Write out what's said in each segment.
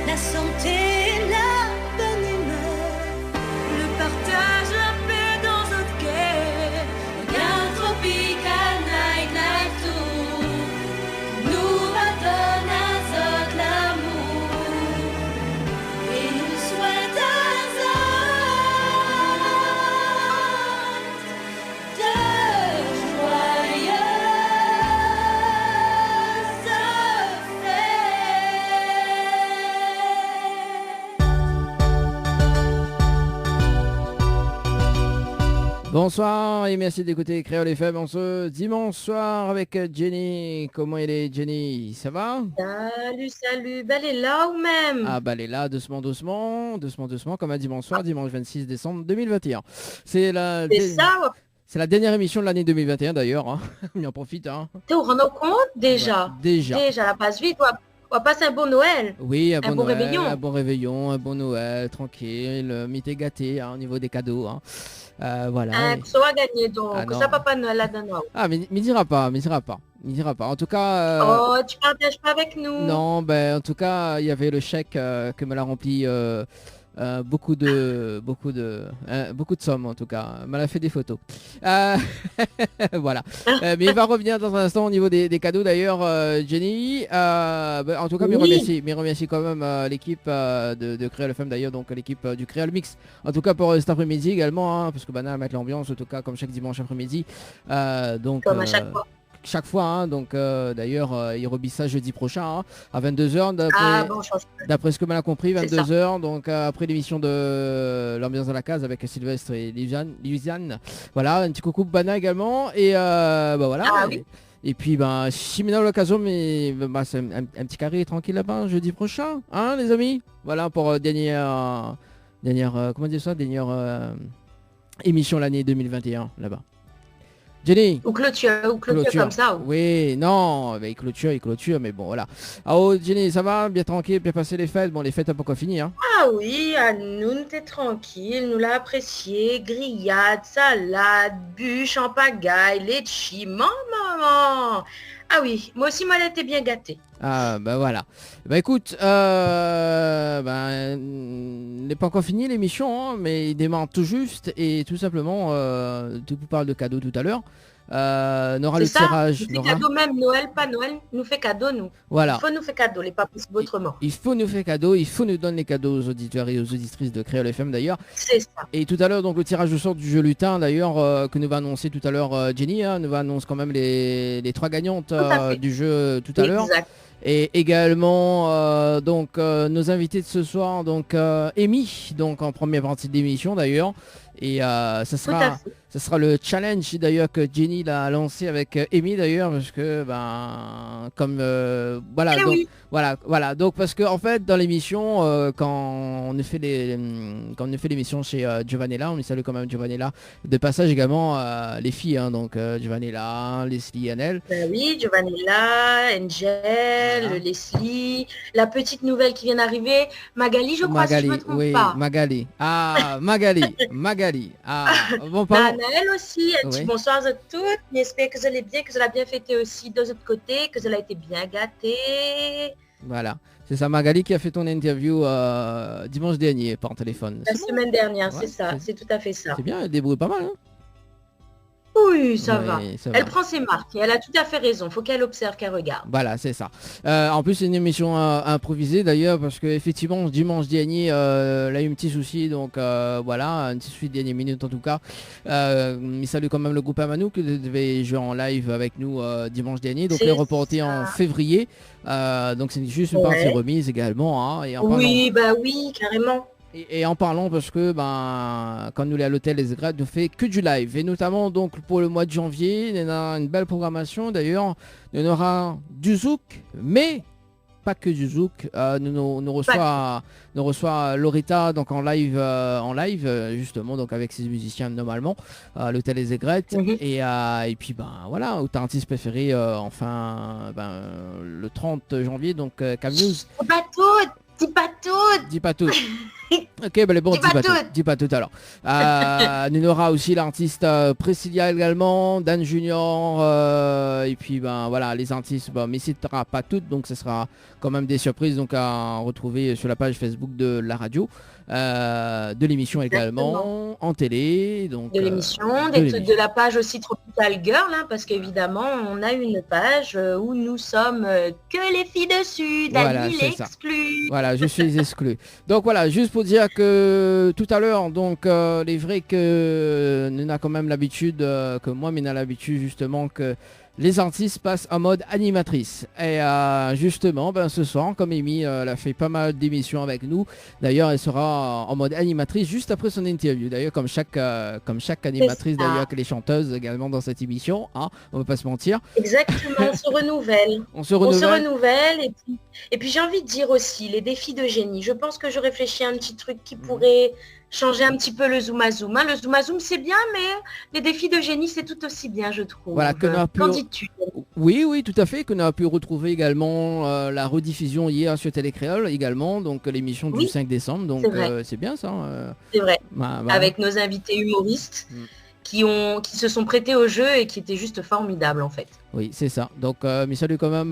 la santé, la bonne humeur, le partage, la paix dans notre cœur. Regarde Tropical Nightlife Tour nous redonne à Zot l'amour et nous souhaite à Zot de joyeuses fêtes. Bonsoir et merci d'écouter Créole FM en ce dimanche soir avec Jenny. Comment elle est, Jenny? Ça va? Salut, ben elle est là ou même? Ah bah elle est là, doucement, comme un dimanche soir, dimanche 26 décembre 2021. C'est la, C'est dé- ça, ouais. c'est la dernière émission de l'année 2021 d'ailleurs, hein. On en profite, hein. T'es au rend compte déjà? Ouais, déjà. Déjà, la passe vite. On va passer un bon Noël. Oui, un bon bon Noël, réveillon. un bon réveillon, un bon Noël, tranquille, mité gâté hein, au niveau des cadeaux. Hein. Voilà. Que ça va gagner donc. Ah, Que non. ça Papa Noël là dedans. Ah, mais dira pas. En tout cas, Oh, tu partages pas avec nous? non, ben en tout cas, il y avait le chèque que me l'a rempli beaucoup de sommes en tout cas. Elle m'a fait des photos. Voilà. Mais il va revenir dans un instant au niveau des cadeaux d'ailleurs, Jenny. En tout cas, Oui. mais remercie quand même l'équipe de Créole FM d'ailleurs, donc l'équipe du Créole Mix. En tout cas pour cet après-midi également, hein, parce que Bana va mettre l'ambiance, en tout cas comme chaque dimanche après-midi. Donc Comme à chaque fois. chaque fois, hein, donc d'ailleurs il rebise ça jeudi prochain hein, à 22h Ah bon, change pas. d'après ce que m'en a compris, C'est 22h, donc après l'émission de l'ambiance dans la case avec Sylvestre et Louisiane. Voilà, un petit coucou Bana également et bah voilà. Ah oui. Et puis bah si maintenant l'occasion, mais bah, c'est un petit carré tranquille là-bas jeudi prochain, hein les amis. Voilà pour dernière comment dire ça, dernière émission de l'année 2021 là-bas. Jenny. Ou clôture comme ça. Ou... Oui, non, mais il clôture, mais bon, voilà. Ah oh, Jenny, ça va? Bien tranquille, bien passer les fêtes. Bon, les fêtes n'ont pas encore fini, hein. Ah oui, à nous t'es tranquille, nous l'a apprécié, grillade, salade, bûche en pagaille, litchi, maman. Ah oui, moi aussi, moi, elle était bien gâtée. Ah, bah voilà. Bah écoute, n'est pas encore fini l'émission, hein, mais il démarre tout juste et tout simplement, tu vous parles de cadeaux tout à l'heure. On aura C'est le ça, tirage. nous fait cadeau même, Noël, pas Noël, nous fait cadeau, nous. Voilà. Il faut nous faire cadeau, les pas possible autrement. Il faut nous faire cadeau, il faut nous donner les cadeaux aux auditeurs et aux auditrices de Créole FM d'ailleurs. C'est ça. Et tout à l'heure, donc le tirage au sort du jeu lutin d'ailleurs, que nous va annoncer tout à l'heure Jenny, hein, nous va annoncer quand même les 3 gagnantes du jeu tout à l'heure. Et également donc nos invités de ce soir, donc Amy, donc en première partie de l'émission d'ailleurs. Et ça sera le challenge d'ailleurs que Jenny l'a lancé avec Amy d'ailleurs, parce que ben comme voilà, donc, oui. voilà donc parce que en fait dans l'émission quand on a fait l'émission chez Giovanella, on lui salue quand même Giovanella de passage également les filles hein, donc Giovanella, Leslie, Annelle. Ben oui, Giovanella, Angel, voilà. Leslie, la petite nouvelle qui vient d'arriver, Magali, je crois, si je me trompe pas. Magali. Ah, Magali. Ah, bon, pardon. Anaël aussi, elle dit bonsoir à toutes, j'espère que vous allez bien, que vous l'avez bien fêté aussi de l'autre côté, que vous avez été bien gâtés. Voilà, c'est ça Magali qui a fait ton interview dimanche dernier par téléphone. La semaine dernière, c'est ça, c'est tout à fait ça. C'est bien, elle débrouille pas mal, hein. Oui, ça va. Elle prend ses marques et elle a tout à fait raison. Faut qu'elle observe, qu'elle regarde. Voilà, c'est ça. En plus, c'est une émission improvisée d'ailleurs parce que effectivement, dimanche dernier, elle a eu un petit souci. Donc voilà, un petit souci de dernière minute en tout cas. Il salue quand même le groupe Amanou qui devait jouer en live avec nous dimanche dernier. Donc il est reporté en février. Donc c'est juste une partie remise également. Hein, et oui, bah oui, carrément. Et en parlant parce que quand nous allons à l'hôtel Les Aigrettes, nous fait que du live et notamment donc pour le mois de janvier, il y a une belle programmation d'ailleurs, il y en aura du zouk, mais pas que du zouk, nous reçoit Loretta donc en live justement donc avec ses musiciens normalement à l'hôtel Les Aigrettes et puis voilà, autant artiste préféré le 30 janvier donc Cam News. Dis pas tout. Ok, ben bon, dis pas tout alors. Nous aura aussi l'artiste Priscilla également, Dan Junior, et puis ben voilà, les artistes, mais ne citera pas toutes, donc ce sera quand même des surprises donc à retrouver sur la page Facebook de la radio, de l'émission également, en télé, donc de l'émission, de la page aussi Tropical Girl, hein, parce qu'évidemment on a une page où nous sommes que les filles dessus, Dani l'exclut. Voilà, je suis exclu. Donc voilà, juste pour dire que tout à l'heure, donc il est vrai que nous avons quand même l'habitude, que moi, mais n'a l'habitude justement que les artistes passent en mode animatrice. Et justement, ce soir, comme Amy, elle a fait pas mal d'émissions avec nous. D'ailleurs, elle sera en mode animatrice juste après son interview. D'ailleurs, comme chaque animatrice, d'ailleurs, que les chanteuses également dans cette émission. Hein, on ne va pas se mentir. Exactement, on se renouvelle. On se renouvelle. Et puis j'ai envie de dire aussi, les défis de génie. Je pense que je réfléchis à un petit truc qui pourrait changer un petit peu le zoom à zoom. Hein. Le zoom à zoom, c'est bien, mais les défis de génie, c'est tout aussi bien, je trouve. Voilà, qu'en dis-tu ? Oui, tout à fait. Qu'on a pu retrouver également la rediffusion hier sur Télécréole également, donc l'émission du 5 décembre. Donc c'est bien ça. C'est vrai. Avec nos invités humoristes. Qui se sont prêtés au jeu et qui étaient juste formidables en fait. Oui, c'est ça. Donc, mais salut quand même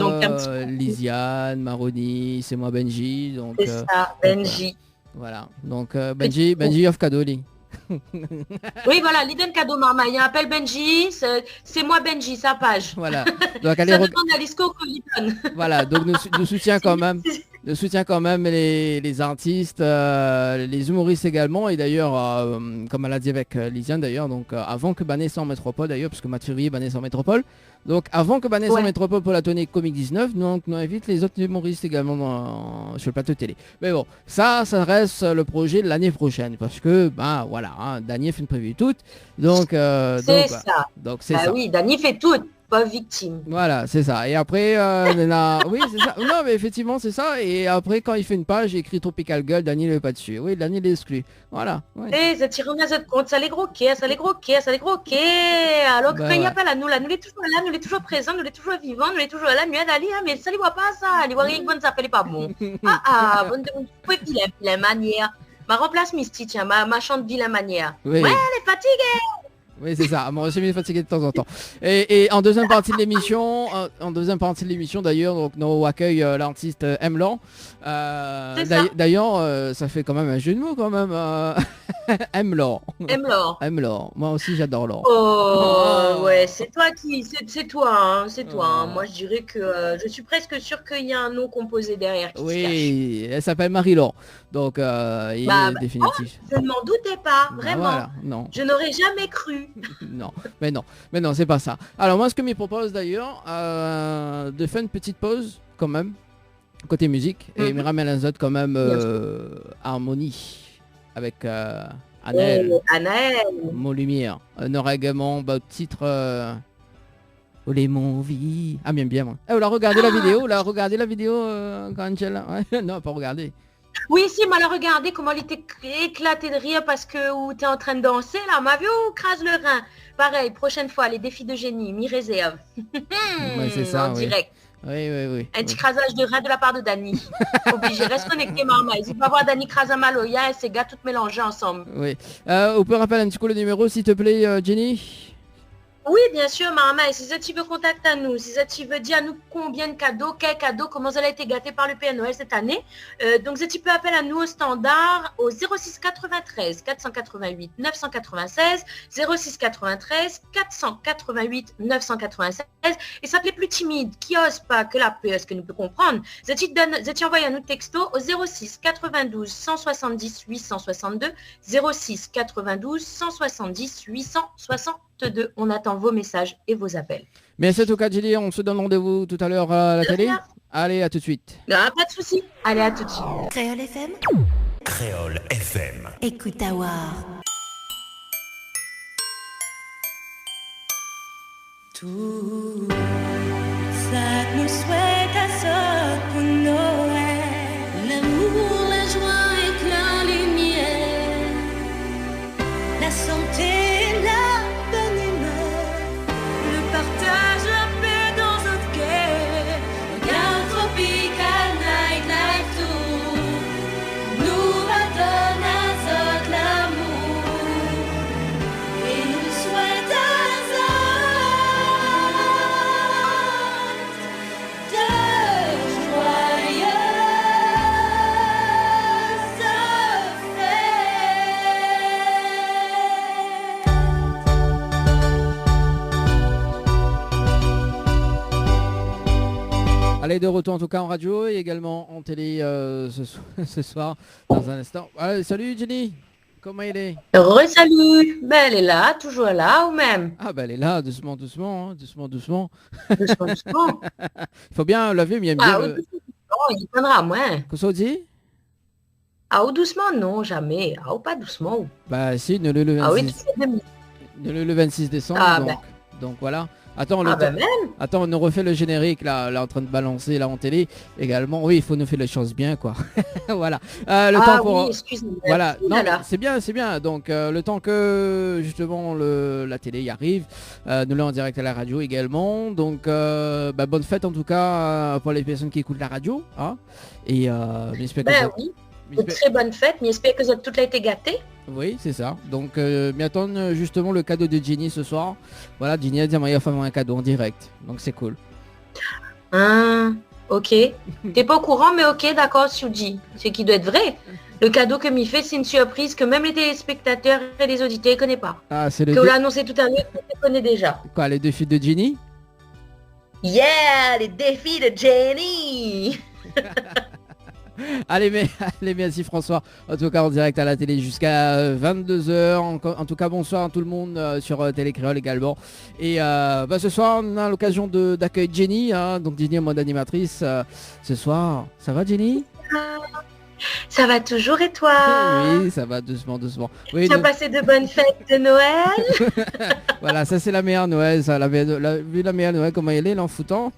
Lisiane, Maroni, c'est moi Benji. Donc, c'est ça, Benji. Voilà. Donc, Benji of Kadoli. Oui, voilà, l'idée cadeau Marmaille. Appelle Benji, c'est moi Benji, sa page. Voilà. Donc, allez, ça demande à l'ISCO qu'on lui donne. Voilà, donc nous soutient quand même. Je soutiens quand même les artistes, les humoristes également. Et d'ailleurs, comme elle a dit avec Lisiane d'ailleurs, donc avant que Banès en métropole d'ailleurs, parce que mois de février, Banès en métropole. Donc avant que Banès en métropole pour la tournée Comic 19, nous invite les autres humoristes également sur le plateau télé. Mais bon, ça reste le projet de l'année prochaine. Parce que, voilà, hein, Dany fait une prévue toute. Donc, c'est ça. Donc c'est ça. Oui, Dany fait tout. Pas victime. Voilà, c'est ça. Et après, oui, c'est ça. Non, mais effectivement, c'est ça. Et après, quand il fait une page, il écrit Tropical Girl, Dany n'est pas dessus. Oui, Dany l'exclut. Voilà. Et ça tire à cette compte, ça les gros quais. Alors que quand il appelle à nous, là, nous les toujours là, nous les toujours présents, nous les toujours vivants, nous les toujours là, mieux d'aller, mais ça les voit pas ça. Les voit rien que ça s'appelle pas bon. Bonne la manière. Ma remplace Misty, tiens, ma chante vilaine manière. Oui. Ouais, elle est fatiguée. Oui, c'est ça. Moi aussi, je suis fatigué de temps en temps. Et en deuxième partie de l'émission, d'ailleurs, donc nous accueille l'artiste Emlan. D'ailleurs, ça fait quand même un jeu de mots quand même. Emlan. Moi aussi, j'adore l'or. Oh, ouais, c'est toi c'est toi. Hein. Moi, je dirais que je suis presque sûre qu'il y a un nom composé derrière. Oui, elle s'appelle Marie-Laure. Donc, il est définitif. Je ne m'en doutais pas, vraiment. Voilà, non. Je n'aurais jamais cru. Non, c'est pas ça. Alors moi, ce que me propose d'ailleurs, de faire une petite pause quand même, côté musique, et me ramène les autres quand même harmonie avec Anaël. Mon lumière. On aura également titre Olé mon vie. Ah bien moi. On a regardé la vidéo, Angela. Non, pas regardé. Oui, si, mais elle a regardé comment elle était éclatée de rire parce que où t'es en train de danser, là, m'a vu ou crase le rein. Pareil, prochaine fois, les défis de génie, mi-réserve. C'est ça, en direct. Oui. Un petit crasage de rein de la part de Dany. Obligé, reste connecté, maman. Il faut pas voir Dany crase à Maloya et ces gars toutes mélangés ensemble. Oui. On peut rappeler un petit coup le numéro, s'il te plaît, Jenny? Oui, bien sûr, maman. Et si tu veux contacter à nous, si tu veux dire à nous combien de cadeaux, quels cadeaux, comment ça a été gâté par le Père Noël cette année. Donc, si tu peux appeler à nous au standard au 06 93 488 996, 06 93 488 996. Et ça plaît plus timide, qui ose pas que la peur, ce que nous peut comprendre. Tu envoies à nous texto au 06 92 170 862, 06 92 170 862. On attend vos messages et vos appels. Merci à tout cas, Julie. On se donne rendez-vous tout à l'heure à la télé. Allez, à tout de suite. Pas de souci. Allez, à tout de suite. Créole FM. Créole FM. Écoute à voir. Tout ça que nous souhaite à ça pour Noël. L'amour, la joie et la lumière. La santé, la bonne humeur. Le partage, la paix dans notre cœur. Regarde Tropical Nightlife Tour nous redonne est de retour en tout cas en radio et également en télé ce soir dans un instant. Salut Jenny, comment elle est? Re-salut. Ben, elle est là, toujours là ou même? Ah ben elle est là, doucement, doucement. Doucement. Il faut bien laver, mais il y a bien... il prendra moins. Qu'est-ce qu'on dit? Ah ou doucement, non, jamais. Ah ou pas doucement. Bah si, le 26, Ah oui, le 26 décembre, donc voilà. Attends, attends, on nous refait le générique là en train de balancer là en télé également. Oui, il faut nous faire les choses bien quoi. Voilà. Le temps pour. Oui, excuse-moi. Voilà. Non, c'est bien. Donc le temps que justement la télé y arrive, nous là en direct à la radio également. Donc bonne fête en tout cas pour les personnes qui écoutent la radio. Hein. Et j'espère que oui. Une très bonne fête, mais j'espère que vous avez toutes été gâtées. Oui, c'est ça. Donc, mais attends justement le cadeau de Jenny ce soir. Voilà, Jenny a dit à faire un cadeau en direct. Donc, c'est cool. Ok. T'es pas au courant, mais ok, d'accord, Suji. Ce qui doit être vrai. Le cadeau que m'y fait, c'est une surprise que même les téléspectateurs et les auditeurs ne connaissent pas. Ah, c'est le... Que vous l'a annoncé tout à l'heure, on les connaît déjà. Quoi, les défis de Jenny? Yeah, les défis de Jenny. Allez, merci François. En tout cas, en direct à la télé jusqu'à 22h. En tout cas, bonsoir à tout le monde sur Télé Créole également. Et ce soir, on a l'occasion d'accueillir Jenny. Hein, donc Jenny en mode animatrice. Ce soir, ça va Jenny? Ça va toujours et toi? Oui, ça va doucement. Oui, tu as passé de bonnes fêtes de Noël? Voilà, ça c'est la meilleure Noël. Ça, la meilleure Noël, comment elle est, l'en foutant.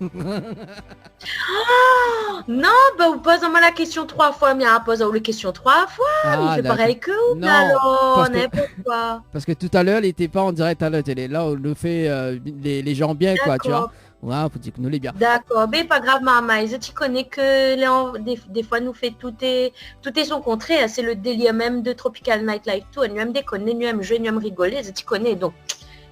Non, vous posez-moi la question 3 fois, mais pose-moi la question 3 fois. Il fait pareil que vous, alors, n'importe quoi. Parce que tout à l'heure, il n'était pas en direct à la télé. Là, on le fait les gens bien, quoi, tu vois. Ouais, faut dire que nous les bien. D'accord, mais pas grave, maman. Tu connais que des fois nous fait tout est son contraire. C'est le délire même de Tropical Nightlife Tour. Nous aime déconner, nous aime jouer, nous aime rigoler. Tu connais donc.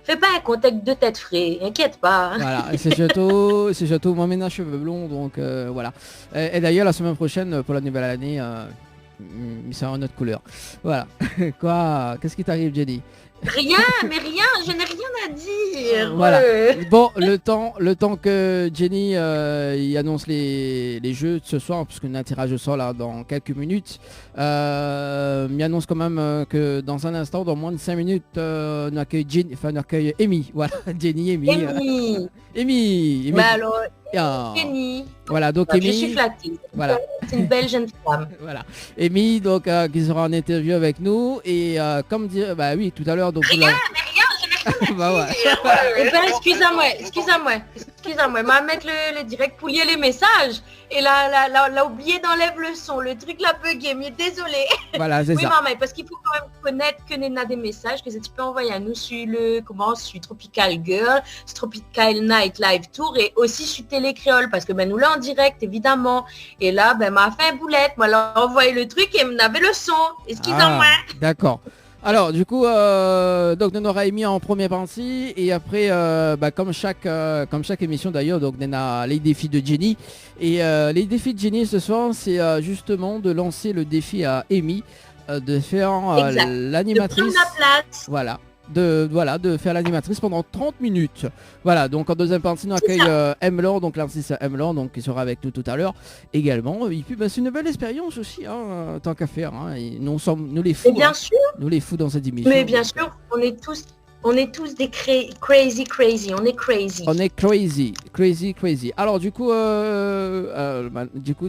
Fais pas un contexte de tête frais, inquiète pas. Voilà, c'est surtout moi maintenant cheveux blonds, donc voilà. Et d'ailleurs la semaine prochaine pour la nouvelle année, il sera en autre couleur. Voilà. Quoi? Qu'est-ce qui t'arrive, Jenny? Rien, je n'ai rien à dire. Voilà. Bon, le temps que Jenny y annonce les jeux de ce soir, puisqu'on a un tirage au sort là dans quelques minutes, m'y annonce quand même que dans un instant, dans moins de 5 minutes, on accueille Amy. Voilà, Jenny, Amy. Bah alors, Jenny. Voilà, donc Amy. Je suis flattée. Voilà. C'est une belle jeune femme. Voilà. Amy, donc, qui sera en interview avec nous. Et comme dire, oui, tout à l'heure. Donc, rien, je n'ai rien excusez-moi. M'a mettre le direct pour lire les messages. Et là, oublié d'enlève le son. Le truc l'a bugué, mais désolé. Voilà, c'est ça. Oui, maman, parce qu'il faut quand même connaître que Nena des messages que tu peux envoyer à nous sur sur Tropical Girl, sur Tropical Night Live Tour et aussi sur Télé Créole parce que nous là en direct évidemment. Et là, m'a fait une boulette. Moi, là, envoyé le truc et m'avait le son. Excusez-moi. D'accord. Alors du coup, donc on aura mis en première partie et après, comme chaque émission d'ailleurs, donc on a les défis de Jenny et les défis de Jenny ce soir, c'est justement de lancer le défi à Amy de faire l'animatrice. De prendre la place. De faire l'animatrice pendant 30 minutes. Voilà, donc en deuxième partie, nous accueille M-Laure, donc l'artiste M-Laure, donc qui sera avec nous tout à l'heure également. Et puis c'est une belle expérience aussi, hein, tant qu'à faire. Hein. Et nous sommes les fous. Bien sûr. Nous les fous dans cette émission. Mais bien sûr, on est tous des crazy. On est crazy. On est crazy. Alors du coup,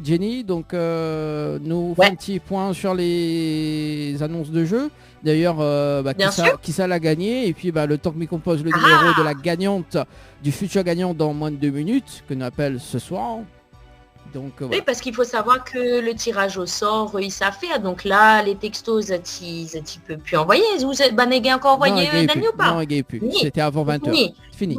Jenny, donc nous fait un petit point sur les annonces de jeu. D'ailleurs, qui ça l'a gagné. Et puis le temps que me compose le numéro de la gagnante, du futur gagnant dans moins de 2 minutes, que nous appelle ce soir. Donc, voilà. Oui, parce qu'il faut savoir que le tirage au sort, il s'affaire. Donc là, les textos, tu peux plus envoyer. Vous n'avez encore envoyé Daniel ou pas? Non, il n'y a plus. C'était avant 20h. Fini.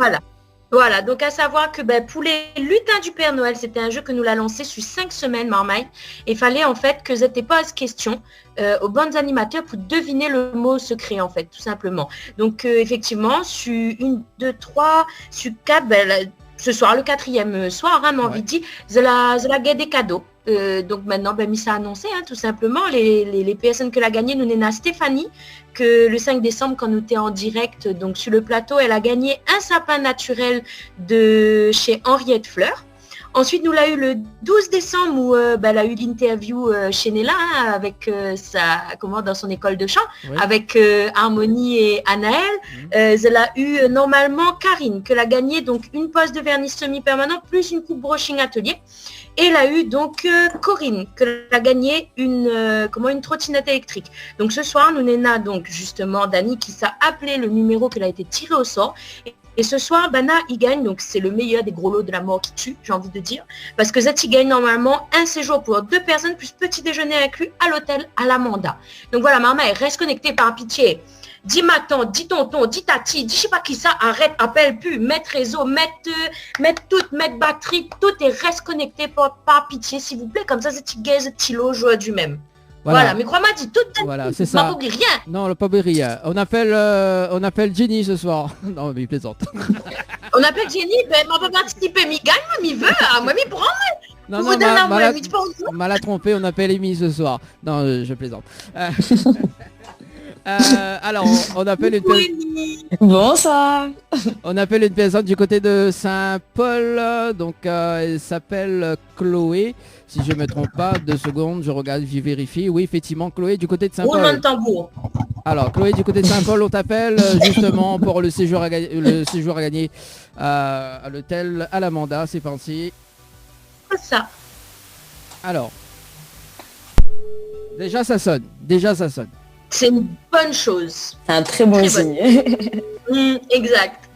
Voilà, donc à savoir que pour les lutins du Père Noël, c'était un jeu que nous l'a lancé sur 5 semaines, Marmaille. Et fallait en fait que c'était pas question aux bons animateurs pour deviner le mot secret en fait, tout simplement. Donc effectivement, sur 1, 2, 3, sur 4, ce soir, le 4e soir, m'a envie de dire, c'est la guerre des cadeaux. Donc maintenant, Missa a annoncé, tout simplement, les personnes que l'a gagné, nous n'en a Stéphanie, que le 5 décembre, quand nous étions en direct, donc sur le plateau, elle a gagné un sapin naturel de chez Henriette Fleur. Ensuite, nous l'a eu le 12 décembre où elle a eu l'interview chez Nella avec dans son école de chant, avec Harmonie et Anaël. Elle a eu normalement Karine, qu'elle a gagné donc une poste de vernis semi-permanent plus une coupe brushing atelier. Et elle a eu donc Corinne, qu'elle a gagné une trottinette électrique. Donc ce soir, nous n'avons donc justement Dani qui s'est appelé le numéro qu'elle a été tiré au sort. Et ce soir, Bana, il gagne, donc c'est le meilleur des gros lots de la mort qui tue, j'ai envie de dire. Parce que Zati gagne normalement un séjour pour 2 personnes, plus petit déjeuner inclus à l'hôtel à l'Amanda. Donc voilà, maman, elle reste connectée par pitié. Dis matin, dis tonton, dis tati, dis je sais pas qui ça, arrête, appelle plus, mettre réseau, mettre batterie, tout et reste connecté par pitié, s'il vous plaît. Comme ça, Zati gagne, Zati lot, joue du même. Voilà, mais crois-moi, dis tout. Voilà, c'est ça. On n'oublie rien. Non, le pas rien. On appelle Jenny ce soir. Non, mais il plaisante. On appelle Jenny, ben, on va participer. Mais gagne, moi, m'y veut. Moi, m'y prend. Non, mal à tromper, on appelle Amy ce soir. Non, je plaisante. Alors, on appelle une personne. Bonsoir. On appelle une personne du côté de Saint-Paul. Donc, elle s'appelle Chloé. Si je me trompe pas, 2 secondes, je regarde, je vérifie. Oui, effectivement, Chloé du côté de Saint-Paul. Roulement de tambour. Alors, Chloé du côté de Saint-Paul, on t'appelle justement pour le séjour à gagner à l'hôtel à l'Amanda. C'est parti. C'est ça. Alors, déjà ça sonne. C'est une bonne chose. C'est un très bon signe. Exact.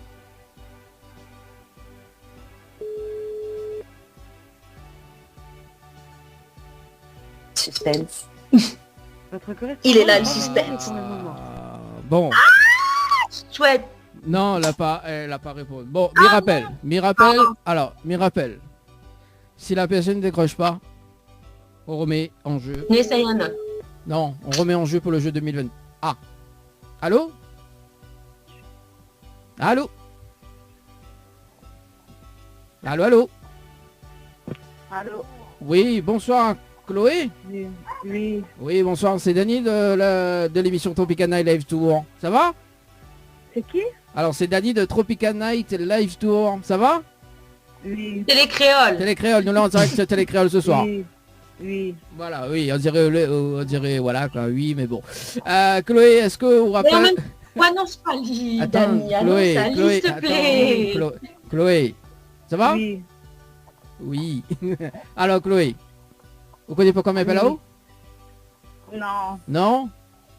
Suspense. Il est là le suspense. Bon. Chouette. Non, elle a pas répondu. Bon, Mirapel. Alors, Mirapel. Si la personne ne décroche pas, on remet en jeu. N'essaye un autre. Non, on remet en jeu pour le jeu 2020. Ah. Allô? Allô? Allô? Allô? Oui, bonsoir, Chloé? Oui. Oui, bonsoir, c'est Dany de l'émission Tropical Night Live Tour. Ça va? C'est qui? Alors, c'est Dany de Tropical Night Live Tour. Ça va? Oui. Télécréole. Nous là en direct sur Télécréole ce soir. Oui. Voilà, oui, on dirait voilà quoi, oui, mais bon. Chloé, est-ce que vous rappelez... Ouais, non, c'est pas lui, Attends, Dany. Chloé, S'il te plaît. Chloé, ça va? Oui. Oui. Alors, Chloé, vous connaissez pas comment elle là-haut? Non. Non?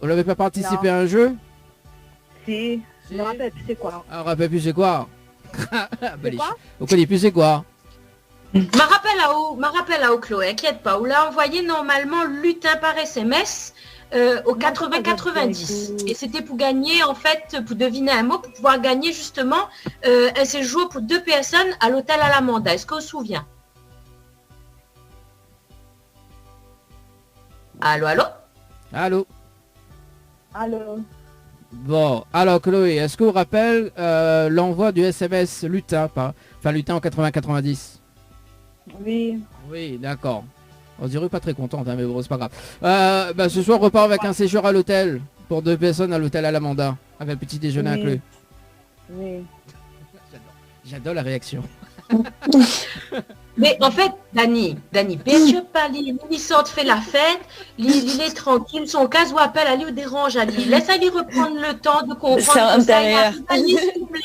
Vous n'avez pas participé à un jeu? Si. Je me rappelle plus c'est quoi. Ah, on rappelle plus c'est quoi? C'est quoi? Vous connaissez plus c'est quoi? Ma rappel à haut, Chloé, inquiète pas. On l'a envoyé normalement lutin par SMS au 80-90. Et c'était pour gagner, en fait, pour deviner un mot, pour pouvoir gagner justement un séjour pour 2 personnes à l'hôtel à l'Amanda. Est-ce qu'on se souvient? Allô? Bon, alors Chloé, est-ce que vous rappelez l'envoi du SMS lutin, lutin en 80-90? Oui. Oui, d'accord. On dirait pas très contente, hein, mais bon, c'est pas grave. Ce soir, on repart avec un séjour à l'hôtel pour 2 personnes à l'hôtel à l'Amanda, avec petit déjeuner inclus. Oui. J'adore la réaction. Mais en fait, Dany, bien pas il sort, fait la fête, il est tranquille, son cas ou appelle, aller au dérange, Ali. Laisse Ali reprendre le temps de comprendre. C'est intérieur. S'il vous plaît.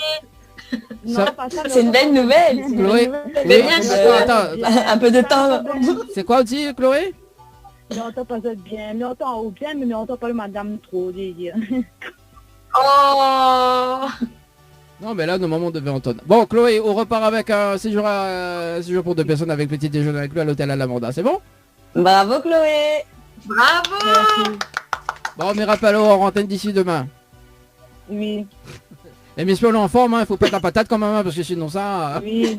Non, c'est une belle nouvelle. Chloé, Mais bien sûr. Attends, un peu de temps. c'est quoi aussi, Chloé? Mais on entend pas ça bien. Mais on entend bien, mais on entend pas le madame trop, dire. Oh. Non, mais là, normalement, on devait entendre. Bon, Chloé, on repart avec un séjour pour 2 personnes avec petit déjeuner inclus à l'hôtel à l'Amanda. C'est bon? Bravo, Chloé. Bravo. Bon, mais rappelons, on rentre d'ici demain. Oui. Et bien sûr, on est en forme, hein, faut pas être la patate quand même, hein, parce que sinon ça... Oui.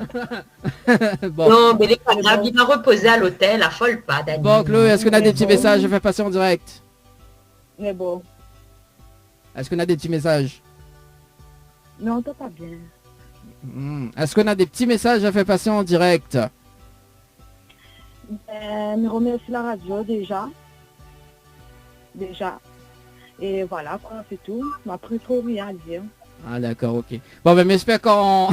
Bon. Non, mais il est pas grave, il va reposer à l'hôtel, affole pas, Dany. Bon, Chloé, est-ce qu'on a des petits messages à faire passer en direct? Mais bon. Est-ce qu'on a des petits messages? Mais on entend pas bien. Est-ce qu'on a des petits messages à faire passer en direct? Me remercie la radio déjà. Et voilà, quoi, c'est tout. On m'a pris trop rien à dire. Ah d'accord, ok. Bon ben j'espère qu'on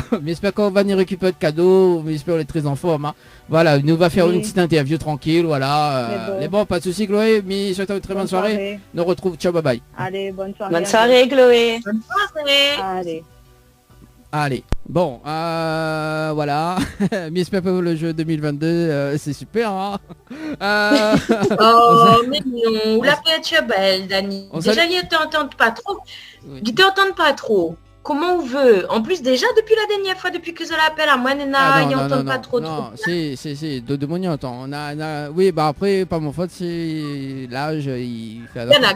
va venir récupérer de cadeaux, j'espère qu'on est très en forme. Hein. Voilà, nous va faire Oui. une petite interview tranquille, voilà. Mais bon. Mais bon, pas de soucis Chloé, mais souhaite une très bonne soirée. Nous retrouve, ciao, bye bye. Allez, bonne soirée. Bonne soirée, Chloé. Bonne soirée. Allez. Allez, bon, voilà. Mais j'espère que le jeu 2022, c'est super. Hein. Oh, mais non, la fête est belle, Dani. On Déjà, salue- il t'entend pas trop. Oui. Il t'entend pas trop. Comment on veut? En plus, déjà, depuis la dernière fois, depuis que je l'appelle à moi, Nena, Ah, il non, n'entend non, pas non, trop. non, c'est de mon temps. Oui, bah après, pas mon faute, c'est l'âge, il fait Gana,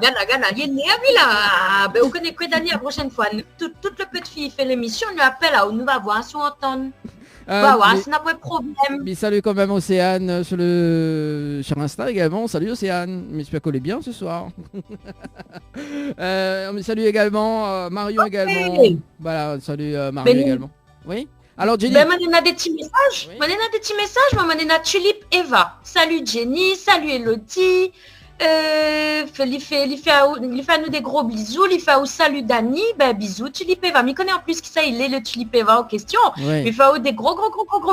il est né à lui là. Ben, on connaît que Dani la prochaine fois. Toute la petite fille fait l'émission, on lui appelle là, on nous va voir si on entend. Bah ouais, c'est n'a pas de problème. Mais salut quand même Océane sur Insta également. Salut Océane, j'espère qu'elle est bien ce soir. On salue également Marion également. Voilà, salut Marion Mais nous- également. Oui. Alors Jenny. Ben, moi, on a des petits messages. Oui. Moi, on a des petits messages. Moi, on a Tulip Eva. Salut Jenny, salut Elodie. Il fait à nous des gros bisous. Il fait au salut Dani. Ben, bisous Tulip Eva. Mais connaît en plus qui ça, il est le Tulip Eva en question. Oui. Il fait au des gros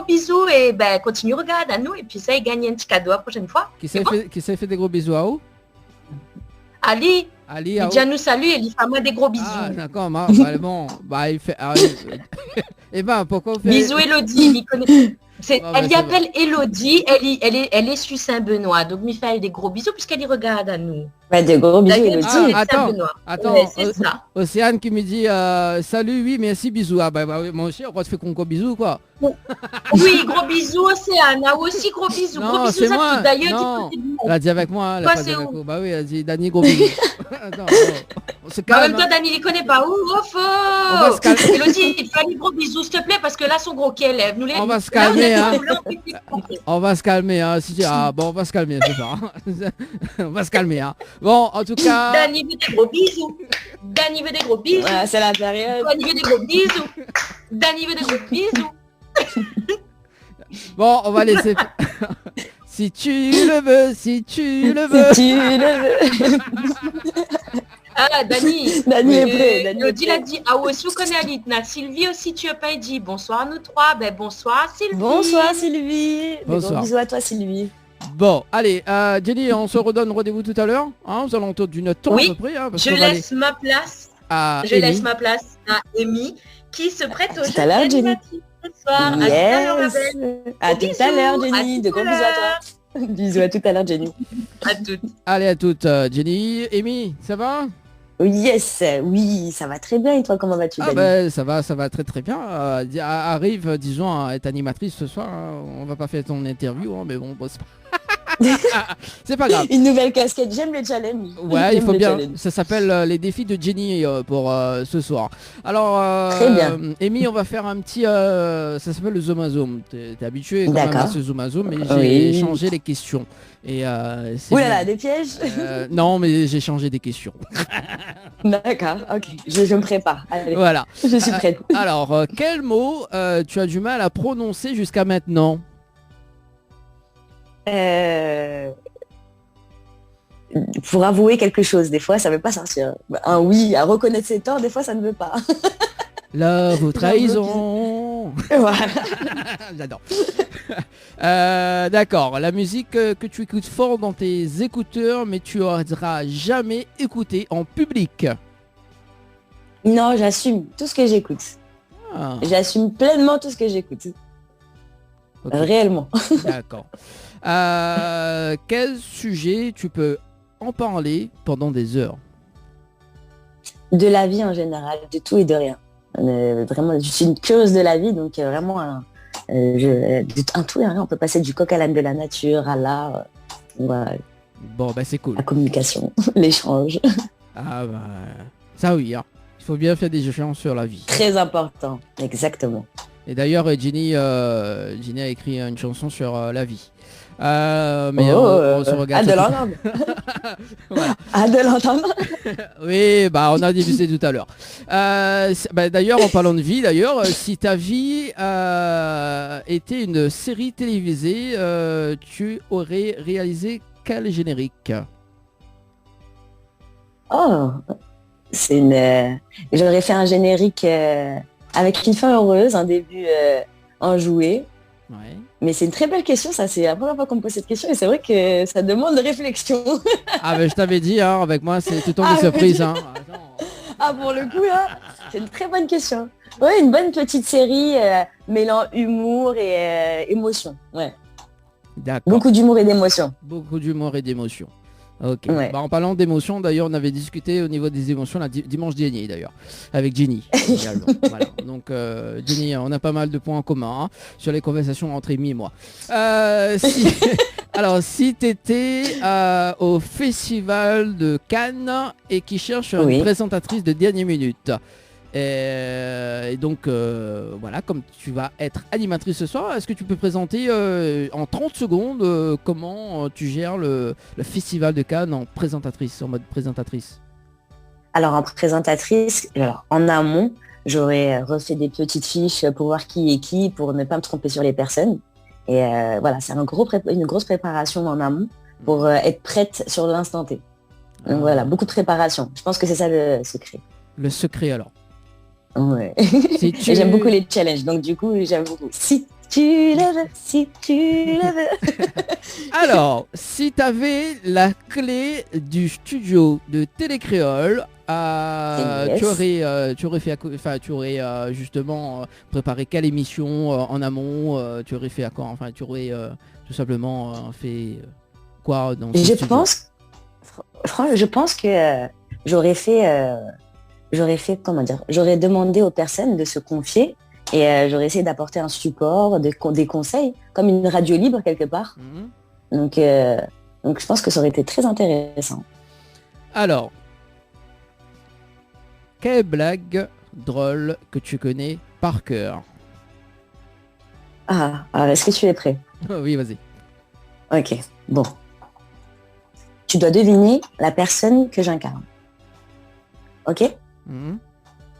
bisous. Et ben, continue, regarde à nous. Et puis ça, il gagne un petit cadeau la prochaine fois. Qui s'est fait des gros bisous à où? Ali, Ali il à où? dit à nous salut et il fait à moi des gros bisous. Ah d'accord, bon, bah il fait. Et ben pourquoi vous faites... Bisous Elodie, il connaît. Ah, Elle bah, y c'est appelle Elodie, elle est sur Saint-Benoît, donc il fait des gros bisous puisqu'elle y regarde à nous. Bah, de gros bisous, D'accord. Elodie. Ah, attends, Saint-Benoît. attends, Ouais, c'est ça. Océane qui me dit salut, oui, merci, bisous. Ah bah oui, moi aussi, on te fait qu'on gros bisous quoi. Oui, gros bisous Océane, ah aussi gros bisous, Non, gros bisous c'est à moi. tous. D'ailleurs, Non. du côté du monde. Elle a dit avec moi, elle a Quoi, pas dit c'est avec où vous. Bah oui, elle a dit Dani, gros bisous. Attends, on se En calme. même temps, Dani, il connaît pas. va se Faux. calmer. Elodie, il fait des gros bisous, s'il te plaît, parce que là, son gros qui lève. Nous les. On va se Là, on calmer, est hein. là, on est- On va se calmer, hein. Ah bon, on va se calmer, c'est ça. Hein. On va se calmer, hein. Bon, en tout cas. Dani veut des gros bisous. Dani veut des gros bisous. Voilà, c'est la période. Dani veut des gros bisous. Dani veut des gros bisous. Bon, on va laisser. Si tu le veux, si tu le veux. Si tu le veux. Ah, Dani. Dani est prêt. Dani est Elodie l'a prêt. dit. Ah ouais, si vous connaissez Alitna. Sylvie aussi, tu as pas dit. Bonsoir à nous trois. Ben, bonsoir Sylvie. Bonsoir Sylvie. Des Bonsoir. gros bisous à toi Sylvie. Bon, allez, Jenny, on se redonne rendez-vous tout à l'heure, hein, aux alentours d'une heure Oui, à peu près. Hein, parce Je qu'on va aller laisse ma place. à Je Amy. laisse ma place à Amy qui se prête au tout jeu à l'heure, Jenny. d'animatrice ce soir. À tout à l'heure, ma Yes. belle. À Gros tout à l'heure bisous, Jenny. à De tout gros à bisous à toi. Bisous à tout à l'heure Jenny. À toutes. Allez, à toutes, Jenny. Amy, ça va? Oh, yes. Oui, ça va très bien. Et toi, comment vas-tu Ah Dani? ben, ça va très très bien. Arrive, disons, à être animatrice ce soir. Hein. On va pas faire ton interview, hein, mais bon, c'est pas... c'est pas grave. Une nouvelle casquette. J'aime le challenge. Ouais, il J'aime faut le bien. challenge. Ça s'appelle les défis de Jenny pour ce soir. Alors, Très bien. Amy, on va faire un petit. Ça s'appelle le zoom à zoom. T'es habitué quand même à D'accord. ce zoom à zoom, mais Oui. j'ai changé les questions. Et c'est Ouh là là, bien. des pièges. Non, mais j'ai changé des questions. D'accord, ok. Je me prépare. Allez, Voilà. je suis prête. Alors, quel mot tu as du mal à prononcer jusqu'à maintenant? Pour avouer quelque chose, des fois, ça veut pas sortir. Un oui, à reconnaître ses torts, des fois, ça ne veut pas. Love ou trahison. Voilà. J'adore. D'accord. La musique que tu écoutes fort dans tes écouteurs, mais tu n'auras jamais écouté en public. Non, j'assume tout ce que j'écoute. Ah, J'assume pleinement tout ce que j'écoute. ok. Réellement. D'accord. Quel sujet tu peux en parler pendant des heures? De la vie en général, de tout et de rien. Vraiment, je suis une curieuse de la vie, donc vraiment, un tout et rien. On peut passer du coq à l'âne de la nature, à l'art, voilà, Bon, bah c'est cool. la communication, l'échange. Ah bah, ça oui, hein. Il faut bien faire des échanges sur la vie. Très important, exactement. Et d'ailleurs, Jenny a écrit une chanson sur la vie. Mais on se regarde. Hâte de ça tout- l'entendre. Voilà. Hâte de l'entendre. Oui, bah on a diffusé tout à l'heure. D'ailleurs, en parlant de vie, d'ailleurs, si ta vie était une série télévisée, tu aurais réalisé quel générique? Oh, J'aurais fait un générique avec une fin heureuse, un début enjoué. Ouais. Mais c'est une très belle question, ça. C'est la première fois qu'on me pose cette question et c'est vrai que ça demande de réflexion. Ah ben je t'avais dit, hein, avec moi c'est tout le temps des surprises. Hein. Ah, pour le coup, là, c'est une très bonne question. Ouais, une bonne petite série mêlant humour et émotion. Ouais. D'accord. Beaucoup d'humour et d'émotion. Beaucoup d'humour et d'émotion. Ok. Ouais. Bah, en parlant d'émotions, d'ailleurs, on avait discuté au niveau des émotions dimanche dernier, d'ailleurs, avec Jenny. Également. Voilà. Donc, Jenny, on a pas mal de points en commun hein, sur les conversations entre Amy et moi. Alors, si tu étais au Festival de Cannes et qui cherche une présentatrice de dernière minute, et donc voilà, comme tu vas être animatrice ce soir, est-ce que tu peux présenter en 30 secondes comment tu gères le Festival de Cannes en mode présentatrice? Alors en présentatrice, en amont, j'aurais refait des petites fiches pour voir qui est qui, pour ne pas me tromper sur les personnes. Et voilà, c'est une grosse préparation en amont pour être prête sur l'instant T. Donc voilà, beaucoup de préparation. Je pense que c'est ça le secret. Le secret alors. Ouais. Si tu... J'aime beaucoup les challenges, donc du coup j'aime beaucoup. Si tu le veux, si tu le veux. Alors, si tu avais la clé du studio de Télécréole, yes. tu aurais justement préparé quelle émission en amont, tu aurais fait à quoi? Enfin, tu aurais tout simplement fait quoi dans ce studio? Je pense que j'aurais demandé aux personnes de se confier et j'aurais essayé d'apporter un support, des conseils, comme une radio libre quelque part. Donc je pense que ça aurait été très intéressant. Alors, quelle blague drôle que tu connais par cœur? Est-ce que tu es prêt? Oui, vas-y. Ok, bon. Tu dois deviner la personne que j'incarne. Ok?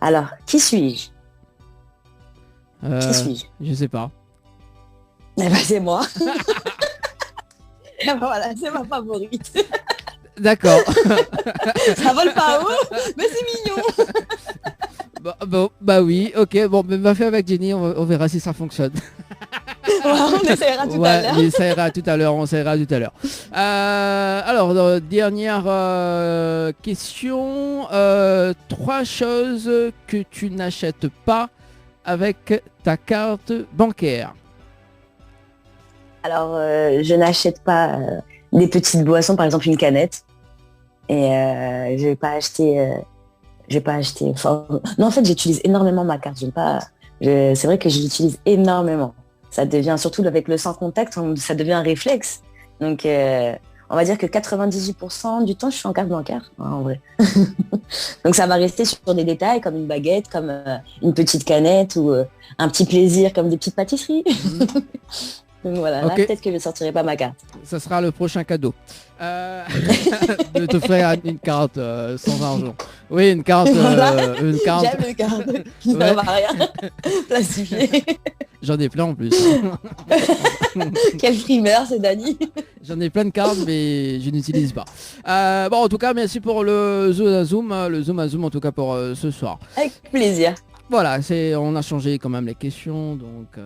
Alors, qui suis-je? Qui suis-je? Je sais pas. Eh ben, c'est moi. Voilà, c'est ma favorite. D'accord. Ça vole pas haut, mais c'est mignon. Bah oui, ok. Bon, mais va faire avec Jenny, on verra si ça fonctionne. On essaiera tout à l'heure. On essaiera tout à l'heure. Alors, dernière question. 3 choses que tu n'achètes pas avec ta carte bancaire. Alors, je n'achète pas des petites boissons, par exemple une canette. Et je vais pas acheter... Non, en fait, j'utilise énormément ma carte. C'est vrai que je l'utilise énormément. Ça devient, surtout avec le sans contact, ça devient un réflexe. Donc, on va dire que 98% du temps, je suis en carte bancaire, en vrai. Donc, ça va rester sur des détails comme une baguette, comme une petite canette ou un petit plaisir comme des petites pâtisseries. Donc voilà, okay. Là, peut-être que je ne sortirai pas ma carte. Ça sera le prochain cadeau. De te faire une carte sans argent. Oui, une carte. Voilà. Une carte. J'aime les cartes qui ne servent à rien. Plastifiées. J'en ai plein en plus. Quel frimeur, c'est Dani. J'en ai plein de cartes, mais je n'utilise pas. Bon, en tout cas, merci pour le zoom à zoom en tout cas pour ce soir. Avec plaisir. Voilà, on a changé quand même les questions, donc...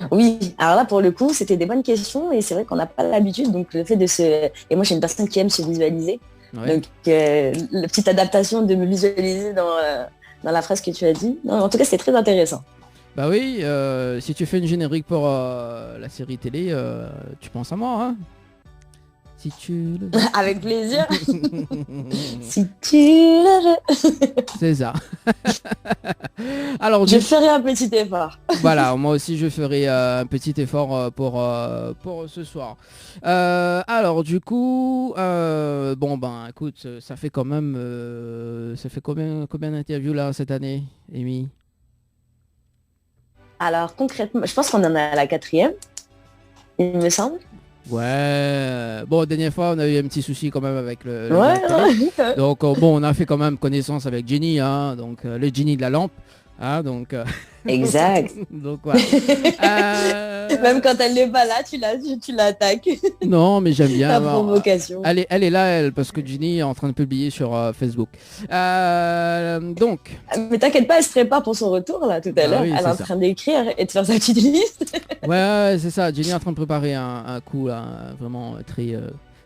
Oui, alors là pour le coup c'était des bonnes questions et c'est vrai qu'on n'a pas l'habitude, donc le fait de se... Et moi je suis une personne qui aime se visualiser, ouais. Donc la petite adaptation de me visualiser dans la phrase que tu as dit, non, en tout cas c'est très intéressant. Bah oui, si tu fais une générique pour la série télé, tu penses à moi, hein? Si tu le veux. Avec plaisir. Si tu le veux. C'est ça. Alors, je ferai un petit effort. Voilà, moi aussi je ferai un petit effort pour ce soir. Alors du coup, bon ben écoute, ça fait quand même, ça fait combien d'interviews là cette année, Amy? Alors concrètement, je pense qu'on en est à la 4e, il me semble. Ouais, bon, dernière fois on a eu un petit souci quand même avec le ouais. Donc bon, on a fait quand même connaissance avec Jenny, hein, donc le Jenny de la lampe, hein, donc exact. donc voilà. Même quand elle n'est pas là, tu l'attaques. Non, mais j'aime bien. La provocation. Elle est là, elle, parce que Ginny est en train de publier sur Facebook. Donc. Mais t'inquiète pas, elle se prépare pour son retour là tout à l'heure. Oui, elle est en train d'écrire et de faire sa petite liste. Ouais, c'est ça. Ginny est en train de préparer un coup là, vraiment très,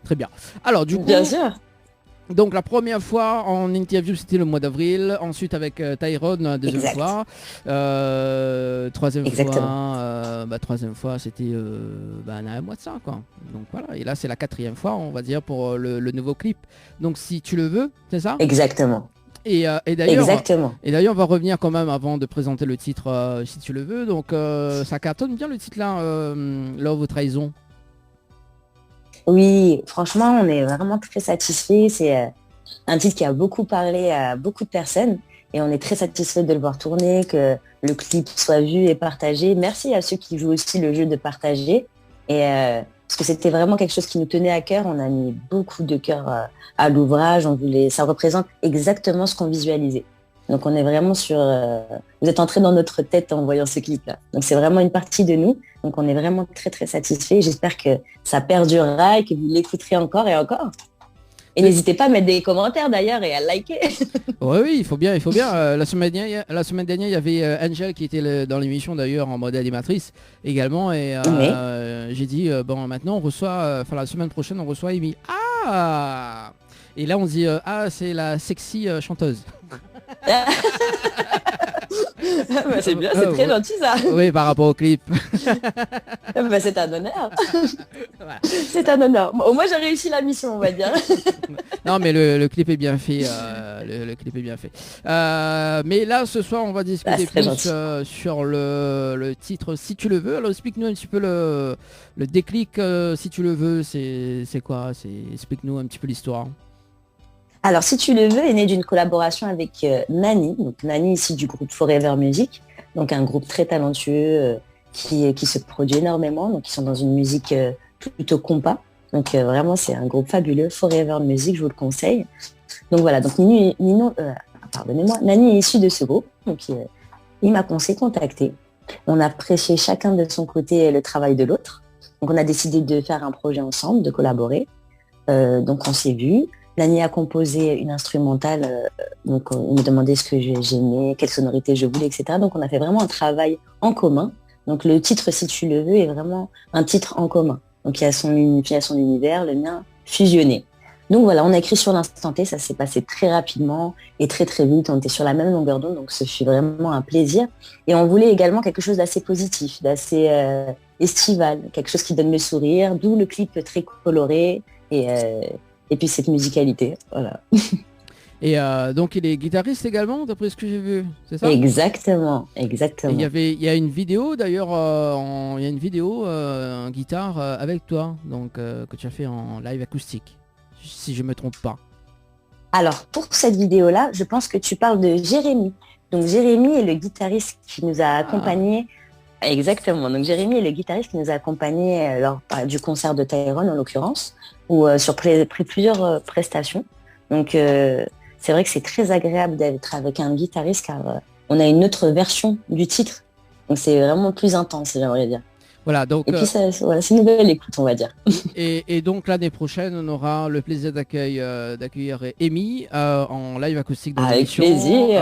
très bien. Alors du coup. Bien sûr. Donc la première fois en interview c'était le mois d'avril, ensuite avec Tyrone deuxième fois, troisième fois c'était un mois de ça quoi. Donc voilà, et là c'est la quatrième fois on va dire pour le nouveau clip. Donc si tu le veux, c'est ça? Exactement. Et d'ailleurs on va revenir quand même avant de présenter le titre si tu le veux. Donc ça cartonne bien le titre là, Love ou Trahison. Oui, franchement, on est vraiment très satisfait. C'est un titre qui a beaucoup parlé à beaucoup de personnes et on est très satisfait de le voir tourner, que le clip soit vu et partagé. Merci à ceux qui jouent aussi le jeu de partager. Et parce que c'était vraiment quelque chose qui nous tenait à cœur. On a mis beaucoup de cœur à l'ouvrage. Ça représente exactement ce qu'on visualisait. Donc on est vraiment sur... vous êtes entrés dans notre tête en voyant ce clip-là. Donc c'est vraiment une partie de nous. Donc on est vraiment très très satisfaits. J'espère que ça perdurera et que vous l'écouterez encore et encore. Et n'hésitez pas à mettre des commentaires d'ailleurs et à liker. Oui, il faut bien. La semaine dernière, il y avait Angel qui était dans l'émission d'ailleurs en mode animatrice également. Et j'ai dit, maintenant on reçoit, la semaine prochaine on reçoit Amy. Ah. Et là on dit, c'est la sexy chanteuse. C'est bien, c'est très gentil ça. Oui, par rapport au clip. C'est un honneur. C'est un honneur. Au moins j'ai réussi la mission, on va dire. Non, mais le clip est bien fait. Le clip est bien fait. Mais là, ce soir, on va discuter plus sur le titre Si tu le veux. Alors explique-nous un petit peu le déclic Si tu le veux. C'est quoi? Explique-nous un petit peu l'histoire. Alors, Si tu le veux est né d'une collaboration avec Nani. Donc, Nani, ici du groupe Forever Music. Donc, un groupe très talentueux qui se produit énormément. Donc, ils sont dans une musique plutôt compas. Donc, vraiment, c'est un groupe fabuleux. Forever Music, je vous le conseille. Donc, voilà. Donc, Nani est issu de ce groupe. Donc, il m'a contacté. On a apprécié chacun de son côté le travail de l'autre. Donc, on a décidé de faire un projet ensemble, de collaborer. Donc, on s'est vus. Nani a composé une instrumentale, donc on me demandait ce que j'aimais, quelle sonorité je voulais, etc. Donc on a fait vraiment un travail en commun. Donc le titre Si tu le veux est vraiment un titre en commun. Donc il y a son univers, le mien fusionné. Donc voilà, on a écrit sur l'instant T, ça s'est passé très rapidement et très très vite. On était sur la même longueur d'onde, donc ce fut vraiment un plaisir. Et on voulait également quelque chose d'assez positif, d'assez estival, quelque chose qui donne le sourire, d'où le clip très coloré et puis cette musicalité, voilà. Et donc il est guitariste également, d'après ce que j'ai vu, c'est ça? Exactement. Il y a une vidéo d'ailleurs, il y a une vidéo en guitare avec toi, donc que tu as fait en live acoustique, si je me trompe pas. Alors pour cette vidéo-là, je pense que tu parles de Jérémy. Donc Jérémy est le guitariste qui nous a accompagnés. Exactement. Donc Jérémy est le guitariste qui nous a accompagnés lors du concert de Tyrone en l'occurrence, ou sur plusieurs prestations. Donc c'est vrai que c'est très agréable d'être avec un guitariste car on a une autre version du titre. Donc c'est vraiment plus intense, j'aimerais dire. Voilà, donc. Et puis c'est une nouvelle écoute, on va dire. Et donc l'année prochaine, on aura le plaisir d'accueillir Amy en live acoustique dans l'émission. Avec plaisir.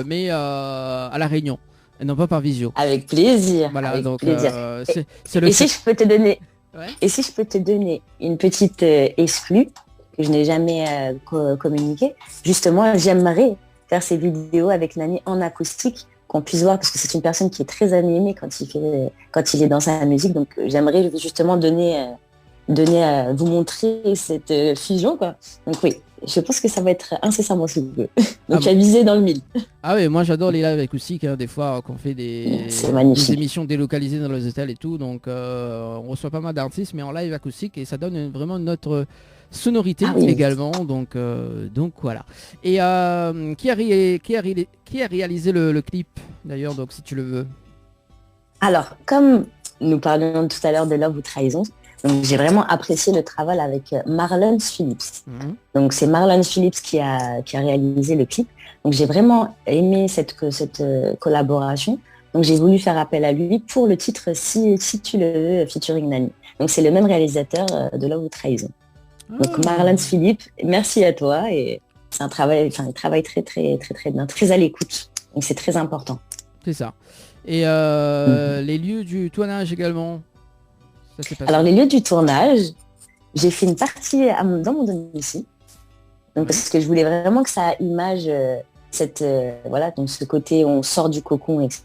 Mais à La Réunion. Et non pas par visio. Avec plaisir. Voilà, avec donc plaisir. si je peux te donner, et si je peux te donner une petite exclue que je n'ai jamais communiquée, justement, j'aimerais faire ces vidéos avec Nani en acoustique, qu'on puisse voir, parce que c'est une personne qui est très animée quand il est dans sa musique. Donc j'aimerais justement vous montrer cette fusion, quoi. Donc oui. Je pense que ça va être incessamment sous peu. Donc tu as visé dans le mille. Ah oui, moi j'adore les lives acoustiques, hein, des fois qu'on fait des émissions délocalisées dans les hôtels et tout, donc on reçoit pas mal d'artistes mais en live acoustique et ça donne vraiment notre sonorité également, donc voilà. Et qui a réalisé le clip d'ailleurs, donc si tu le veux? Alors, comme nous parlions tout à l'heure de Love ou Trahison, donc j'ai vraiment apprécié le travail avec Marlon Phillips. Donc c'est Marlon Phillips qui a réalisé le clip. Donc j'ai vraiment aimé cette collaboration Donc j'ai voulu faire appel à lui pour le titre Si tu le veux, featuring Nani. Donc c'est le même réalisateur de Love ou Trahison. Donc Marlon Philippe, merci à toi. Et c'est un travail, il travaille très très très très bien, très à l'écoute. Donc c'est très important. C'est ça. Et les lieux du tournage également. Ça s'est passé. Alors les lieux du tournage, j'ai fait une partie dans mon domicile. Donc parce que je voulais vraiment que ça image voilà, donc ce côté où on sort du cocon, etc.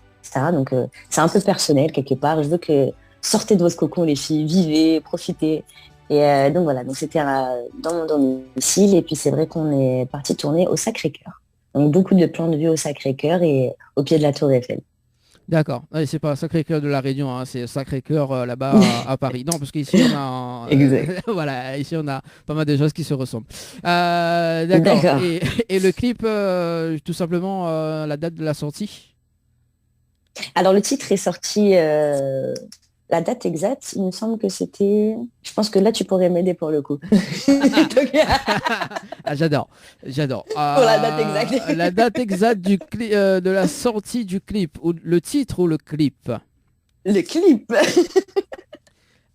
Donc c'est un peu personnel quelque part. Je veux que sortez de votre cocon les filles, vivez, profitez. Et donc voilà, donc c'était dans mon domicile. Et puis c'est vrai qu'on est parti tourner au Sacré-Cœur. Donc beaucoup de plans de vue au Sacré-Cœur et au pied de la Tour Eiffel. D'accord. Ouais, c'est pas Sacré-Cœur de la Réunion, hein, c'est Sacré-Cœur là-bas à Paris. Non, parce qu'ici on a Exact. voilà, ici on a pas mal de choses qui se ressemblent. D'accord. Et le clip, tout simplement la date de la sortie. Alors le titre est sorti, la date exacte, il me semble que c'était... Je pense que là tu pourrais m'aider pour le coup. Ah, j'adore. Pour la date exacte. La date exacte de la sortie du clip, ou le titre ou le clip. Le clip.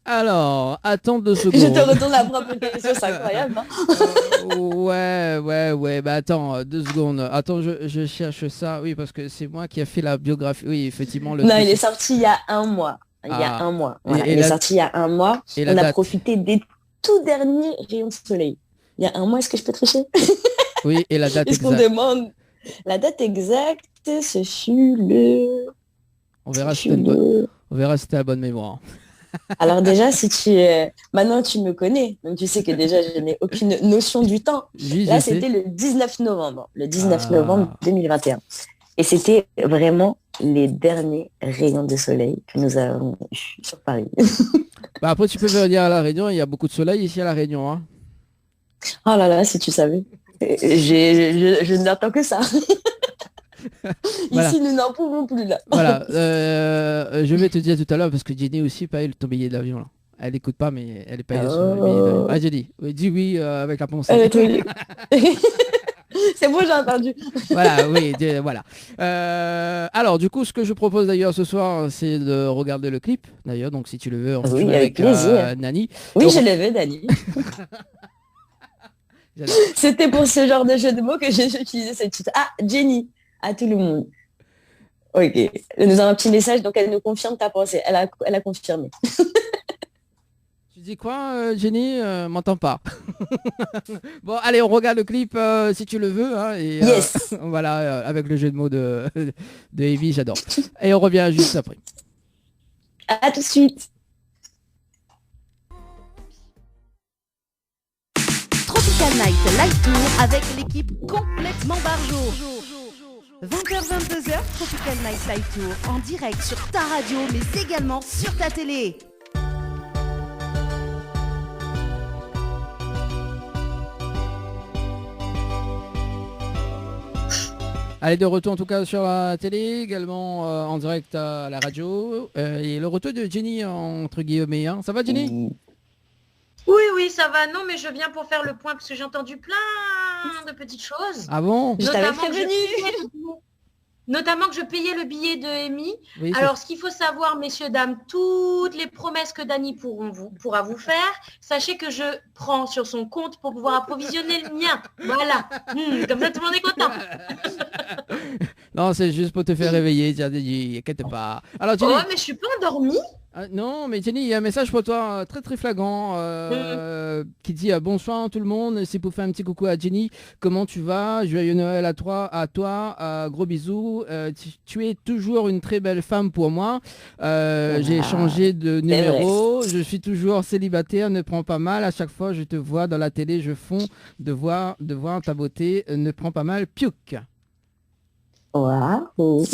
Alors, attends 2 secondes. Je te retourne la propre question, c'est incroyable. Hein ouais. Bah attends, 2 secondes. Attends, je cherche ça. Oui, parce que c'est moi qui a fait la biographie. Oui, effectivement. Non, il est sorti il y a 1 mois. Voilà, il est sorti il y a 1 mois. On a profité des tout derniers rayons de soleil. Il y a 1 mois, est-ce que je peux tricher? Oui, et la date exacte. Est-ce qu'on demande la date exacte? Ce fut le... On verra si c'était la bonne mémoire. Alors déjà, maintenant tu me connais, donc tu sais que déjà je n'ai aucune notion du temps. Là, c'était le 19 novembre, 2021. Et c'était vraiment les derniers rayons de soleil que nous avons eu sur Paris. Bah après, tu peux venir à La Réunion, il y a beaucoup de soleil ici à La Réunion. Hein. Oh là là, si tu savais. Je n'attends que ça. Voilà. Ici, nous n'en pouvons plus là. Voilà. Je vais te dire tout à l'heure, parce que Jenny aussi paye ton billet d'avion. Là. Elle n'écoute pas, mais elle est payée sur le billet d'avion. Ah, Jenny, dis oui avec la pensée. C'est bon, j'ai entendu. Voilà, oui, voilà. Alors, du coup, ce que je propose d'ailleurs ce soir, c'est de regarder le clip. D'ailleurs, donc si tu le veux, on oui, avec plaisir. Nani. Oui, donc... je le veux, Nani. C'était pour ce genre de jeu de mots que j'ai utilisé cette petite. Ah, Jenny, à tout le monde. Ok. Elle nous a un petit message, donc elle nous confirme ta pensée. Elle a confirmé. Tu dis quoi, Jenny? M'entends pas. Bon, allez, on regarde le clip si tu le veux. Hein, et, yes. Voilà, avec le jeu de mots de Evie, j'adore. Et on revient juste après. À tout de suite. Tropical Night Live Tour avec l'équipe complètement barjo. 20h-22h, Tropical Night Live Tour en direct sur ta radio mais également sur ta télé. Allez, de retour en tout cas sur la télé, également en direct à la radio. Et le retour de Jenny entre guillemets. Hein. Ça va Jenny? Oui, ça va. Non, mais je viens pour faire le point parce que j'ai entendu plein de petites choses. Ah bon? Notamment que je payais le billet de Amy. Oui, alors, ce qu'il faut savoir, messieurs, dames, toutes les promesses que Dany pourra vous faire, sachez que je prends sur son compte pour pouvoir approvisionner le mien. Voilà. Comme ça, tout le monde est content. Non, c'est juste pour te faire réveiller. Inquiète pas. Alors, Jenny... Oh, mais je suis pas endormie. Non, mais Jenny, il y a un message pour toi très très flagrant qui dit bonsoir tout le monde, c'est pour faire un petit coucou à Jenny, comment tu vas, joyeux Noël à toi, gros bisous, tu es toujours une très belle femme pour moi, j'ai changé de numéro, je suis toujours célibataire, ne prends pas mal, à chaque fois je te vois dans la télé, je fonds de voir ta beauté, ne prends pas mal, piouk. Waouh.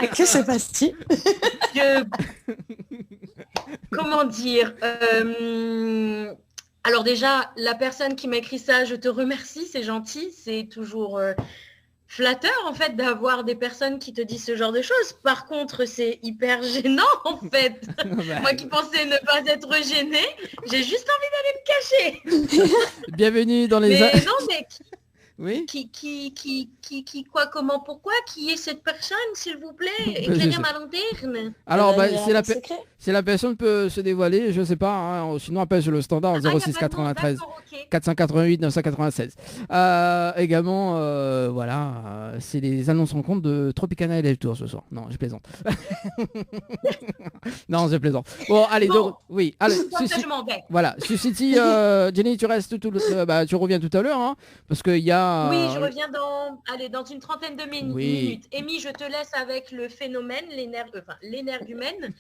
Que se passe-t-il? Comment dire Alors déjà, la personne qui m'a écrit ça, je te remercie, c'est gentil, c'est toujours flatteur en fait d'avoir des personnes qui te disent ce genre de choses. Par contre, c'est hyper gênant en fait. Moi qui pensais ne pas être gênée, j'ai juste envie d'aller me cacher. Bienvenue dans les... Non mais... Oui. Quoi, comment, pourquoi? Qui est cette personne, s'il vous plaît? Éclairez ma lanterne. Alors, si la personne peut se dévoiler, je sais pas, hein, sinon appelle sur le standard 06 93 488 996. Également, voilà, c'est les annonces rencontres de Tropicana et Tour ce soir. Non, je plaisante. Non, je plaisante. Bon, allez, Bon. oui, allez. Je m'en vais. Voilà, City, Jenny, tu restes tu reviens tout à l'heure, hein, parce qu'il y a... Oui, je reviens dans une trentaine de minutes. Amy, je te laisse avec le phénomène, l'énergumène,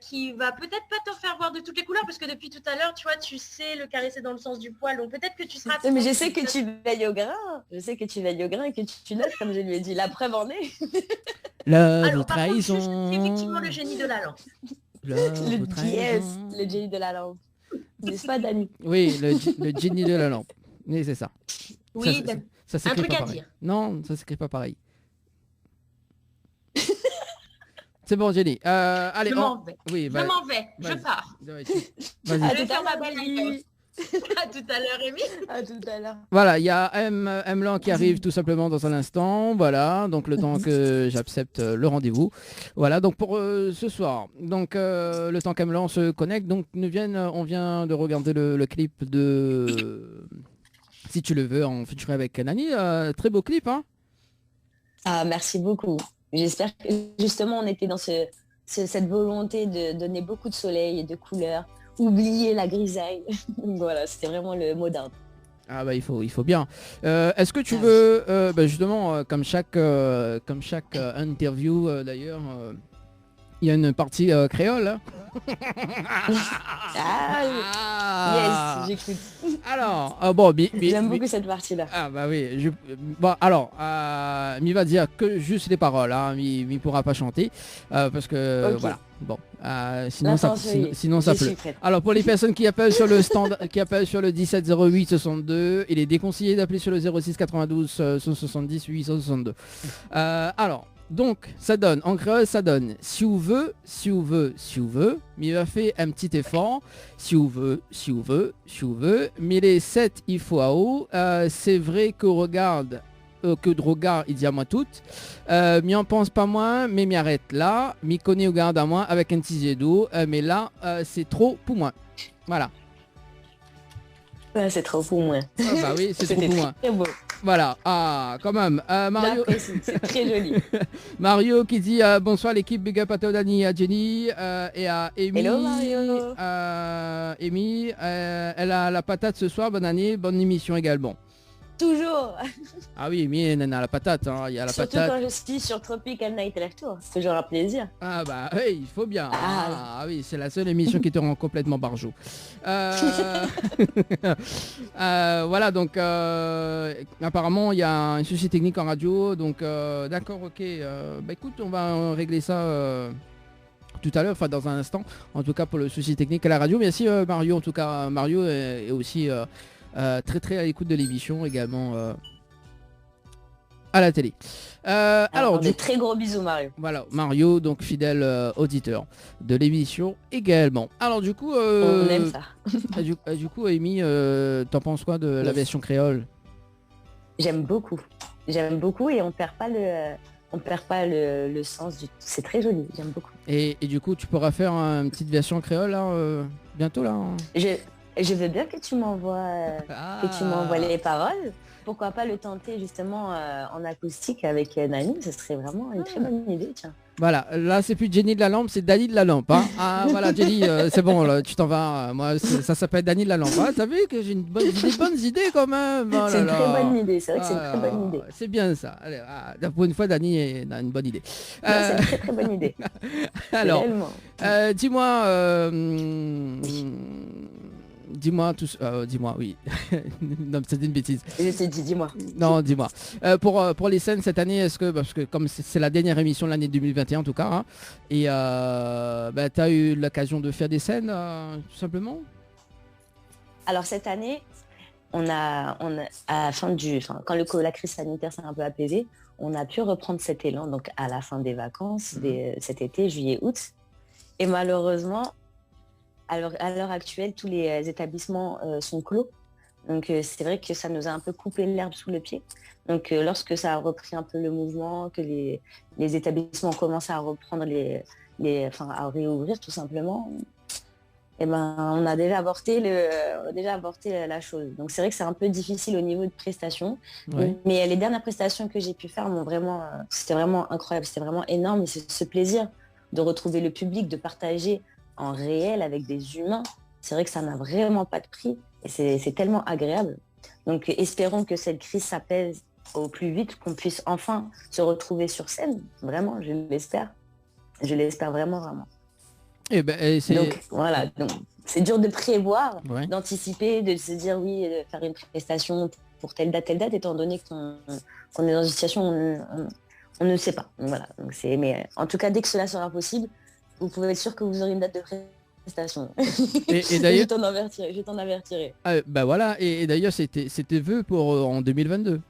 qui va peut-être pas te faire voir de toutes les couleurs, parce que depuis tout à l'heure, tu vois, tu sais le caresser dans le sens du poil, donc peut-être que tu seras... Mais je sais que tu veilles au grain. Je sais que tu veilles au grain et que tu notes, comme je lui ai dit. La preuve en est. Alors, trahison. Je suis effectivement le génie de la lampe. Le génie de la lampe. N'est-ce pas, Dani? Oui, le génie de la lampe. Oui, c'est ça. Oui, ça un truc pas à pareil. dire. Non, ça s'écrit pas pareil. C'est bon, Jenny. Allez, je m'en vais. Oui, je m'en vais. Je pars. Vas-y. Je vais faire ma belle. À tout à l'heure, Amy. À tout à l'heure. Voilà, il y a Emlan qui arrive tout simplement dans un instant. Voilà, donc le temps que j'accepte le rendez-vous. Voilà, donc pour ce soir. Donc le temps qu'Emlan se connecte, donc on vient de regarder le clip de Si tu le veux en featuring avec Nani. Très beau clip, hein. Ah, merci beaucoup. J'espère que justement on était dans cette volonté de donner beaucoup de soleil et de couleurs. Oublier la grisaille. Voilà, c'était vraiment le mot d'ordre. Ah bah il faut bien. Est-ce que tu veux justement comme chaque interview d'ailleurs il y a une partie créole. Hein. Yes, j'écoute. Alors j'aime beaucoup cette partie-là. Ah bah oui. Mi va dire que juste les paroles. Hein, mi pourra pas chanter parce que okay. Voilà. Bon, sinon ça pleut. Alors pour les personnes qui appellent sur le stand, qui appellent sur le 17 08 62, il est déconseillé d'appeler sur le 06 92 170 862. Alors donc ça donne en créole, ça donne si vous veut, mais il va faire un petit effort, si vous veut, mais les 7 il faut à haut, c'est vrai que que de regard il dit à moi tout, m'y en pense pas moins, mais m'y arrête là, m'y connaît au garde à moi avec un petit jet d'eau, mais là c'est trop pour moi. Voilà. Ouais, c'est trop pour moi. Ah bah oui, c'est trop pour moi. Très beau. Voilà, quand même. Mario, c'est très joli. Mario qui dit bonsoir l'équipe, big up à toi, Dani, à Jenny et à Amy. Hello Mario. Amy, elle a la patate ce soir, bonne année, bonne émission également. Toujours. Ah oui, mais elle a la patate, hein. Il y a la surtout patate. Quand je suis sur Tropical Night Live Tour, c'est toujours un plaisir. Ah bah oui, il faut bien. Ah oui, c'est la seule émission qui te rend complètement barjot. Voilà, donc apparemment il y a un souci technique en radio, donc d'accord, ok. Bah écoute, on va régler ça tout à l'heure, enfin dans un instant, en tout cas pour le souci technique à la radio. Merci Mario, en tout cas Mario est aussi très à l'écoute de l'émission également à la télé. Alors des très gros bisous Mario. Voilà, Mario, donc fidèle auditeur de l'émission également. Alors du coup, on aime ça. du coup, Amy, t'en penses quoi de la version créole? J'aime beaucoup et on perd pas le sens du. C'est très joli, j'aime beaucoup. Et du coup, tu pourras faire une petite version créole là, bientôt là. Hein. Je veux bien que tu m'envoies les paroles. Pourquoi pas le tenter justement en acoustique avec Nani, ce serait vraiment une très bonne idée, tiens. Voilà, là c'est plus Jenny de la lampe, c'est Dani de la lampe. Hein. Ah voilà Jenny, c'est bon, là, tu t'en vas. Moi ça s'appelle Dani de la lampe. Ah, t'as vu que j'ai des bonnes idées quand même. Oh, c'est une très bonne idée, c'est vrai que c'est une très bonne idée. C'est bien ça. Allez, pour une fois Dani a une bonne idée. C'est une très bonne idée. Alors, dis-moi, oui. Non, c'est une bêtise. Je t'ai dit, dis-moi. Non, dis-moi. Pour les scènes cette année, parce que comme c'est la dernière émission de l'année 2021 en tout cas, hein, et tu as eu l'occasion de faire des scènes, tout simplement? Alors cette année, on a à la fin quand la crise sanitaire s'est un peu apaisée, on a pu reprendre cet élan, donc à la fin des vacances, cet été, juillet-août. Et malheureusement, à l'heure actuelle, tous les établissements sont clos Donc c'est vrai que ça nous a un peu coupé l'herbe sous le pied. Donc lorsque ça a repris un peu le mouvement, que les établissements commencent à reprendre à réouvrir tout simplement, eh ben, on a déjà avorté la chose. Donc c'est vrai que c'est un peu difficile au niveau de prestations. Ouais. Mais les dernières prestations que j'ai pu faire c'était vraiment incroyable, c'était vraiment énorme. Et c'est ce plaisir de retrouver le public, de partager en réel avec des humains. C'est vrai que ça n'a vraiment pas de prix et c'est tellement agréable. Donc espérons que cette crise s'apaise au plus vite, qu'on puisse enfin se retrouver sur scène. Vraiment, je l'espère. Je l'espère vraiment, vraiment. Et ben, Donc voilà, donc, c'est dur de prévoir, Ouais. d'anticiper, de se dire oui, de faire une prestation pour telle date, étant donné qu'on est dans une situation où on ne sait pas. Donc, voilà, donc mais en tout cas, dès que cela sera possible, vous pouvez être sûr que vous aurez une date de prestation. Et d'ailleurs, je t'en avertirai. bah voilà, et d'ailleurs c'était vœu pour en 2022.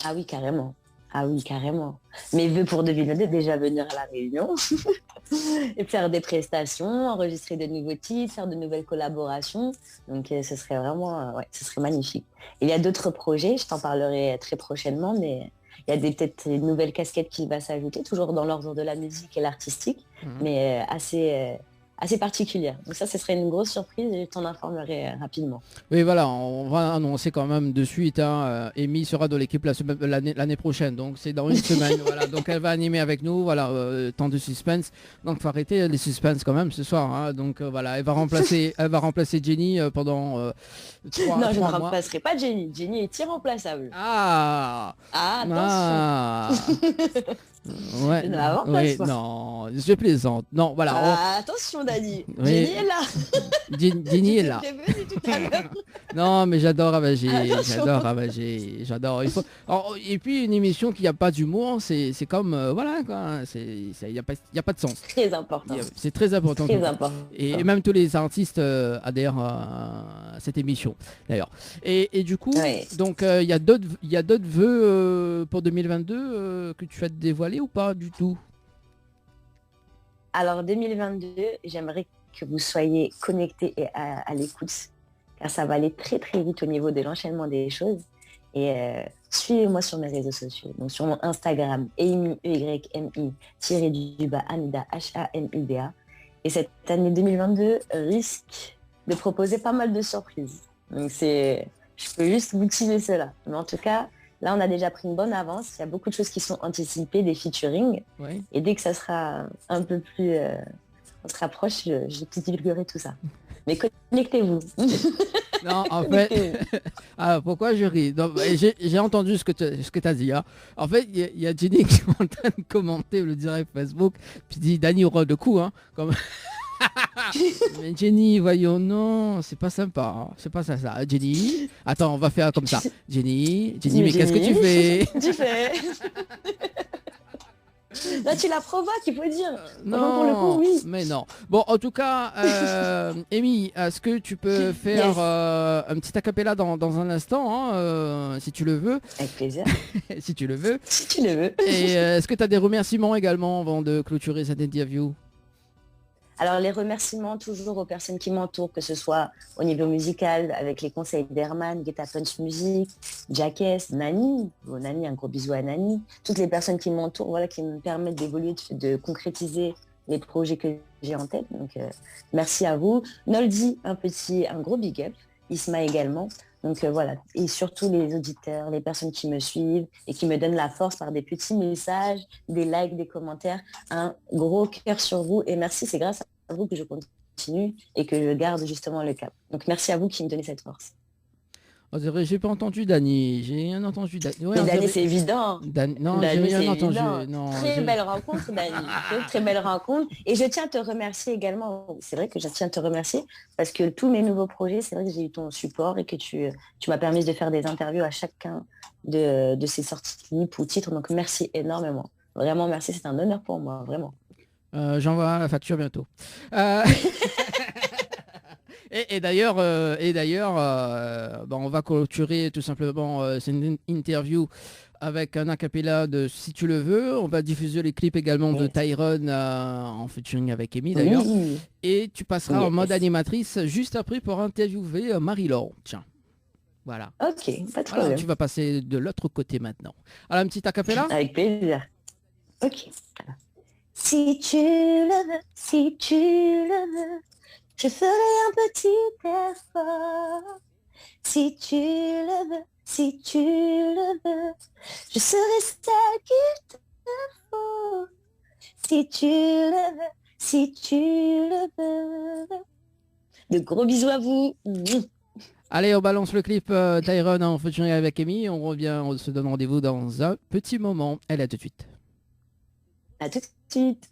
Ah oui, carrément. Ah oui, carrément. Mes vœux pour 2022, déjà venir à La Réunion et faire des prestations, enregistrer de nouveaux titres, faire de nouvelles collaborations. Donc ce serait vraiment, ce serait magnifique. Il y a d'autres projets, je t'en parlerai très prochainement, mais il y a peut-être une nouvelle casquette qui va s'ajouter, toujours dans l'ordre de la musique et l'artistique, mais assez particulière. Donc ça, ce serait une grosse surprise et je t'en informerai rapidement. Oui, voilà, on va annoncer quand même de suite. Amy sera dans l'équipe l'année prochaine, donc c'est dans une semaine. Voilà, donc elle va animer avec nous. Voilà, tant de suspense. Donc faut arrêter les suspens quand même ce soir. Hein. Donc voilà, elle va remplacer Jenny pendant 3 Non, je ne mois. remplacerai pas Jenny. Jenny est irremplaçable. Ah, attention. Ouais, Je ne la remplace pas. non, je plaisante. Non, voilà. Attention, Dani. Oui. Jenny est là. Jenny est là. Je t'ai prévenu tout à l'heure. Non, mais j'adore ravager, Attention. j'adore. Et puis une émission qui n'a pas d'humour, c'est comme voilà quoi, il y a pas de sens. Très important. C'est très important. Très important. Et même tous les artistes adhèrent à cette émission d'ailleurs. Et du coup, Ouais. donc il y a d'autres vœux pour 2022 que tu as dévoilé ou pas du tout? Alors 2022, j'aimerais que vous soyez connectés et à l'écoute, car ça va aller très très vite au niveau de l'enchaînement des choses. Et suivez-moi sur mes réseaux sociaux, donc sur mon Instagram, Amy, EYMI, Hamida, HAMIDA. Et cette année 2022 risque de proposer pas mal de surprises. Donc je peux juste vous teaser cela. Mais en tout cas, là, on a déjà pris une bonne avance. Il y a beaucoup de choses qui sont anticipées, des featuring. Ouais. Et dès que ça sera un peu plus... on se rapproche, je te divulguerai tout ça. Mais connectez-vous. Non, en fait, pourquoi je ris? J'ai entendu ce que tu as dit. Hein. En fait, il y a Jenny qui est en train de commenter le direct Facebook, puis dit Dani aura de coups. Hein, comme... Mais Jenny, voyons, non, c'est pas sympa. Hein. C'est pas ça. Jenny, attends, on va faire comme ça. Jenny, mais qu'est-ce que tu fais? Tu fais Là, tu la provoques, il faut dire. Non, pour le coup, oui. mais non. Bon, en tout cas, Amy, est-ce que tu peux faire un petit acapella dans un instant, hein, si tu le veux? Avec plaisir. Si tu le veux. Si tu le veux. Et est-ce que tu as des remerciements également avant de clôturer cette interview? Alors, les remerciements toujours aux personnes qui m'entourent, que ce soit au niveau musical, avec les conseils d'Herman, Guetta Punch Music, Jacques, Nani, Nani, un gros bisou à Nani, toutes les personnes qui m'entourent, voilà, qui me permettent d'évoluer, de concrétiser les projets que j'ai en tête. Donc, merci à vous. Noldi, un gros big up. Isma également. Donc voilà, et surtout les auditeurs, les personnes qui me suivent et qui me donnent la force par des petits messages, des likes, des commentaires, un gros cœur sur vous et merci, c'est grâce à vous que je continue et que je garde justement le cap. Donc merci à vous qui me donnez cette force. J'ai pas entendu Dani, j'ai rien entendu Dani. Ouais, Dani, c'est évident. Non, j'ai rien entendu. Non, très belle rencontre, Dani. Très belle rencontre. Et je tiens à te remercier également. C'est vrai que je tiens à te remercier parce que tous mes nouveaux projets, c'est vrai que j'ai eu ton support et que tu m'as permis de faire des interviews à chacun de ces sorties clips ou titres. Donc merci énormément. Vraiment merci, c'est un honneur pour moi, vraiment. J'envoie la facture bientôt. Et d'ailleurs, on va clôturer tout simplement cette interview avec un acapella de Si tu le veux. On va diffuser les clips également de Tyrone en featuring avec Amy d'ailleurs. Oui. Et tu passeras en mode animatrice juste après pour interviewer Marie-Laure. Tiens. Voilà. Ok, pas de Voilà, problème. tu vas passer de l'autre côté maintenant. Alors, un petit acapella. Avec plaisir. Ok. Si tu le veux, si tu le veux, je ferai un petit effort. Si tu le veux, si tu le veux, je serai celle qu'il te faut. Si tu le veux, si tu le veux. De gros bisous à vous. Allez, on balance le clip Tyrone en featuring avec Amy. On revient, on se donne rendez-vous dans un petit moment. Elle est tout de suite. À tout de suite.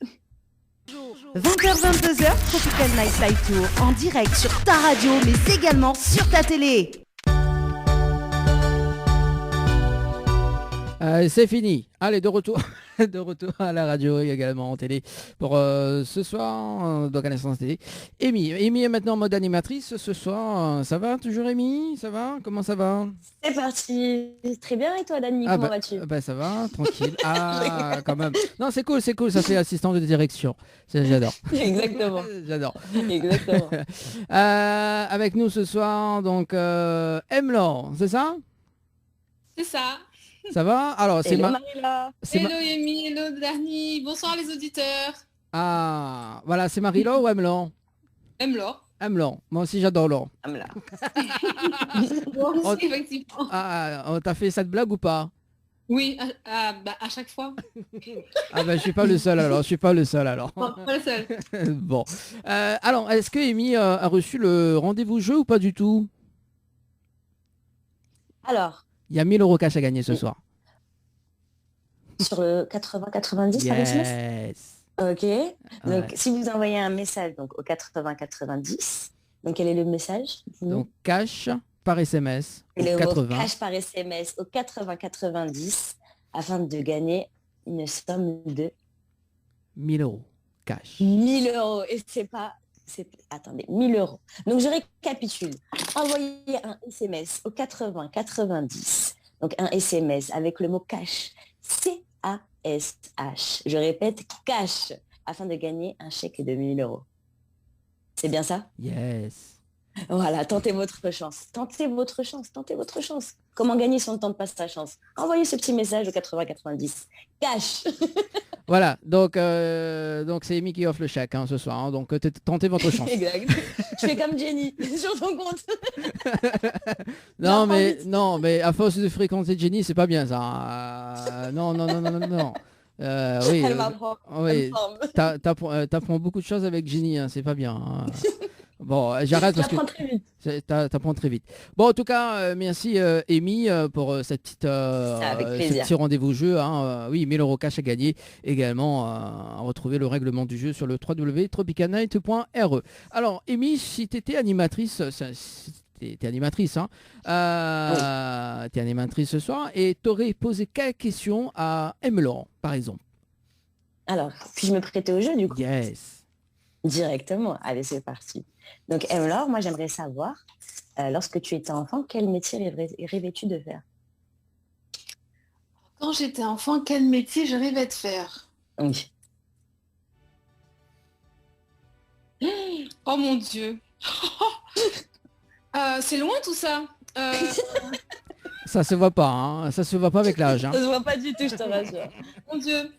20h-22h, Tropical Night Live Tour en direct sur ta radio, mais également sur ta télé. C'est fini. Allez, de retour, de retour à la radio et également en télé pour ce soir, donc à l'instant télé. Amy est maintenant en mode animatrice ce soir. Ça va toujours, Amy? Ça va? Comment ça va? C'est parti. Très bien. Et toi, Dani, comment vas-tu? Ça va, tranquille. Ah, quand même. Non, c'est cool. Ça fait assistant de direction. J'adore. Exactement. J'adore. Exactement. Avec nous ce soir, donc Emlan, c'est ça? C'est ça. Ça va? Alors, c'est Marie-Laure. Hello Amy, hello Dani, bonsoir les auditeurs. Ah, voilà, c'est Marie-Laure ou Emlan? Laure. Emlan, moi aussi j'adore Laure. Moi aussi, effectivement. On t'a fait cette blague ou pas? Oui, à chaque fois. Je suis pas le seul alors, Non, pas le seul. Bon. Alors, est-ce que Amy a reçu le rendez-vous jeu ou pas du tout? Alors. Il y a 1000 € cash à gagner ce soir. Sur le 80-90 par SMS. Ok. Donc, si vous envoyez un message donc, au 80-90, donc quel est le message? Donc, cash par SMS. Cash par SMS au 80-90 afin de gagner une somme de 1000 € cash. 1000 €. Et c'est pas... Attendez, 1000 €. Donc, je récapitule. Envoyez un SMS au 80-90. Donc, un SMS avec le mot cash. C-A-S-H. Je répète, cash. Afin de gagner un chèque de 1000 €. C'est bien ça? Yes. Voilà, tentez votre chance. Tentez votre chance. Tentez votre chance. Comment gagner son temps de passe sa chance? Envoyez ce petit message au 80-90. Cash. Voilà, donc c'est Amy qui offre le chèque ce soir. Hein, donc tentez votre chance. Exact. Je fais comme Jenny sur ton compte. non mais à force de fréquenter Jenny, c'est pas bien ça. Non. Oui. Elle m'apprend. Oui. T'apprends beaucoup de choses avec Jenny, c'est pas bien. Bon, j'arrête parce que t'apprends très vite. Bon, en tout cas, merci Amy pour cette petite ce petit rendez-vous jeu. Oui, 1000 € cash à gagner. Également, à retrouver le règlement du jeu sur le www.tropicalnight.re. Alors, Amy, si tu étais animatrice, t'es animatrice, t'es animatrice ce soir, et t'aurais posé quelle question à Emlan, par exemple? Alors, puis-je me prêter au jeu du coup? Yes. Directement. Allez, c'est parti. Donc, Laure, moi, j'aimerais savoir, lorsque tu étais enfant, quel métier rêvais-tu de faire? Quand j'étais enfant, quel métier je rêvais de faire? Oui. Oh mon Dieu. C'est loin tout ça. Ça se voit pas, ça se voit pas avec l'âge. Ça se voit pas du tout, je te rassure. Mon Dieu.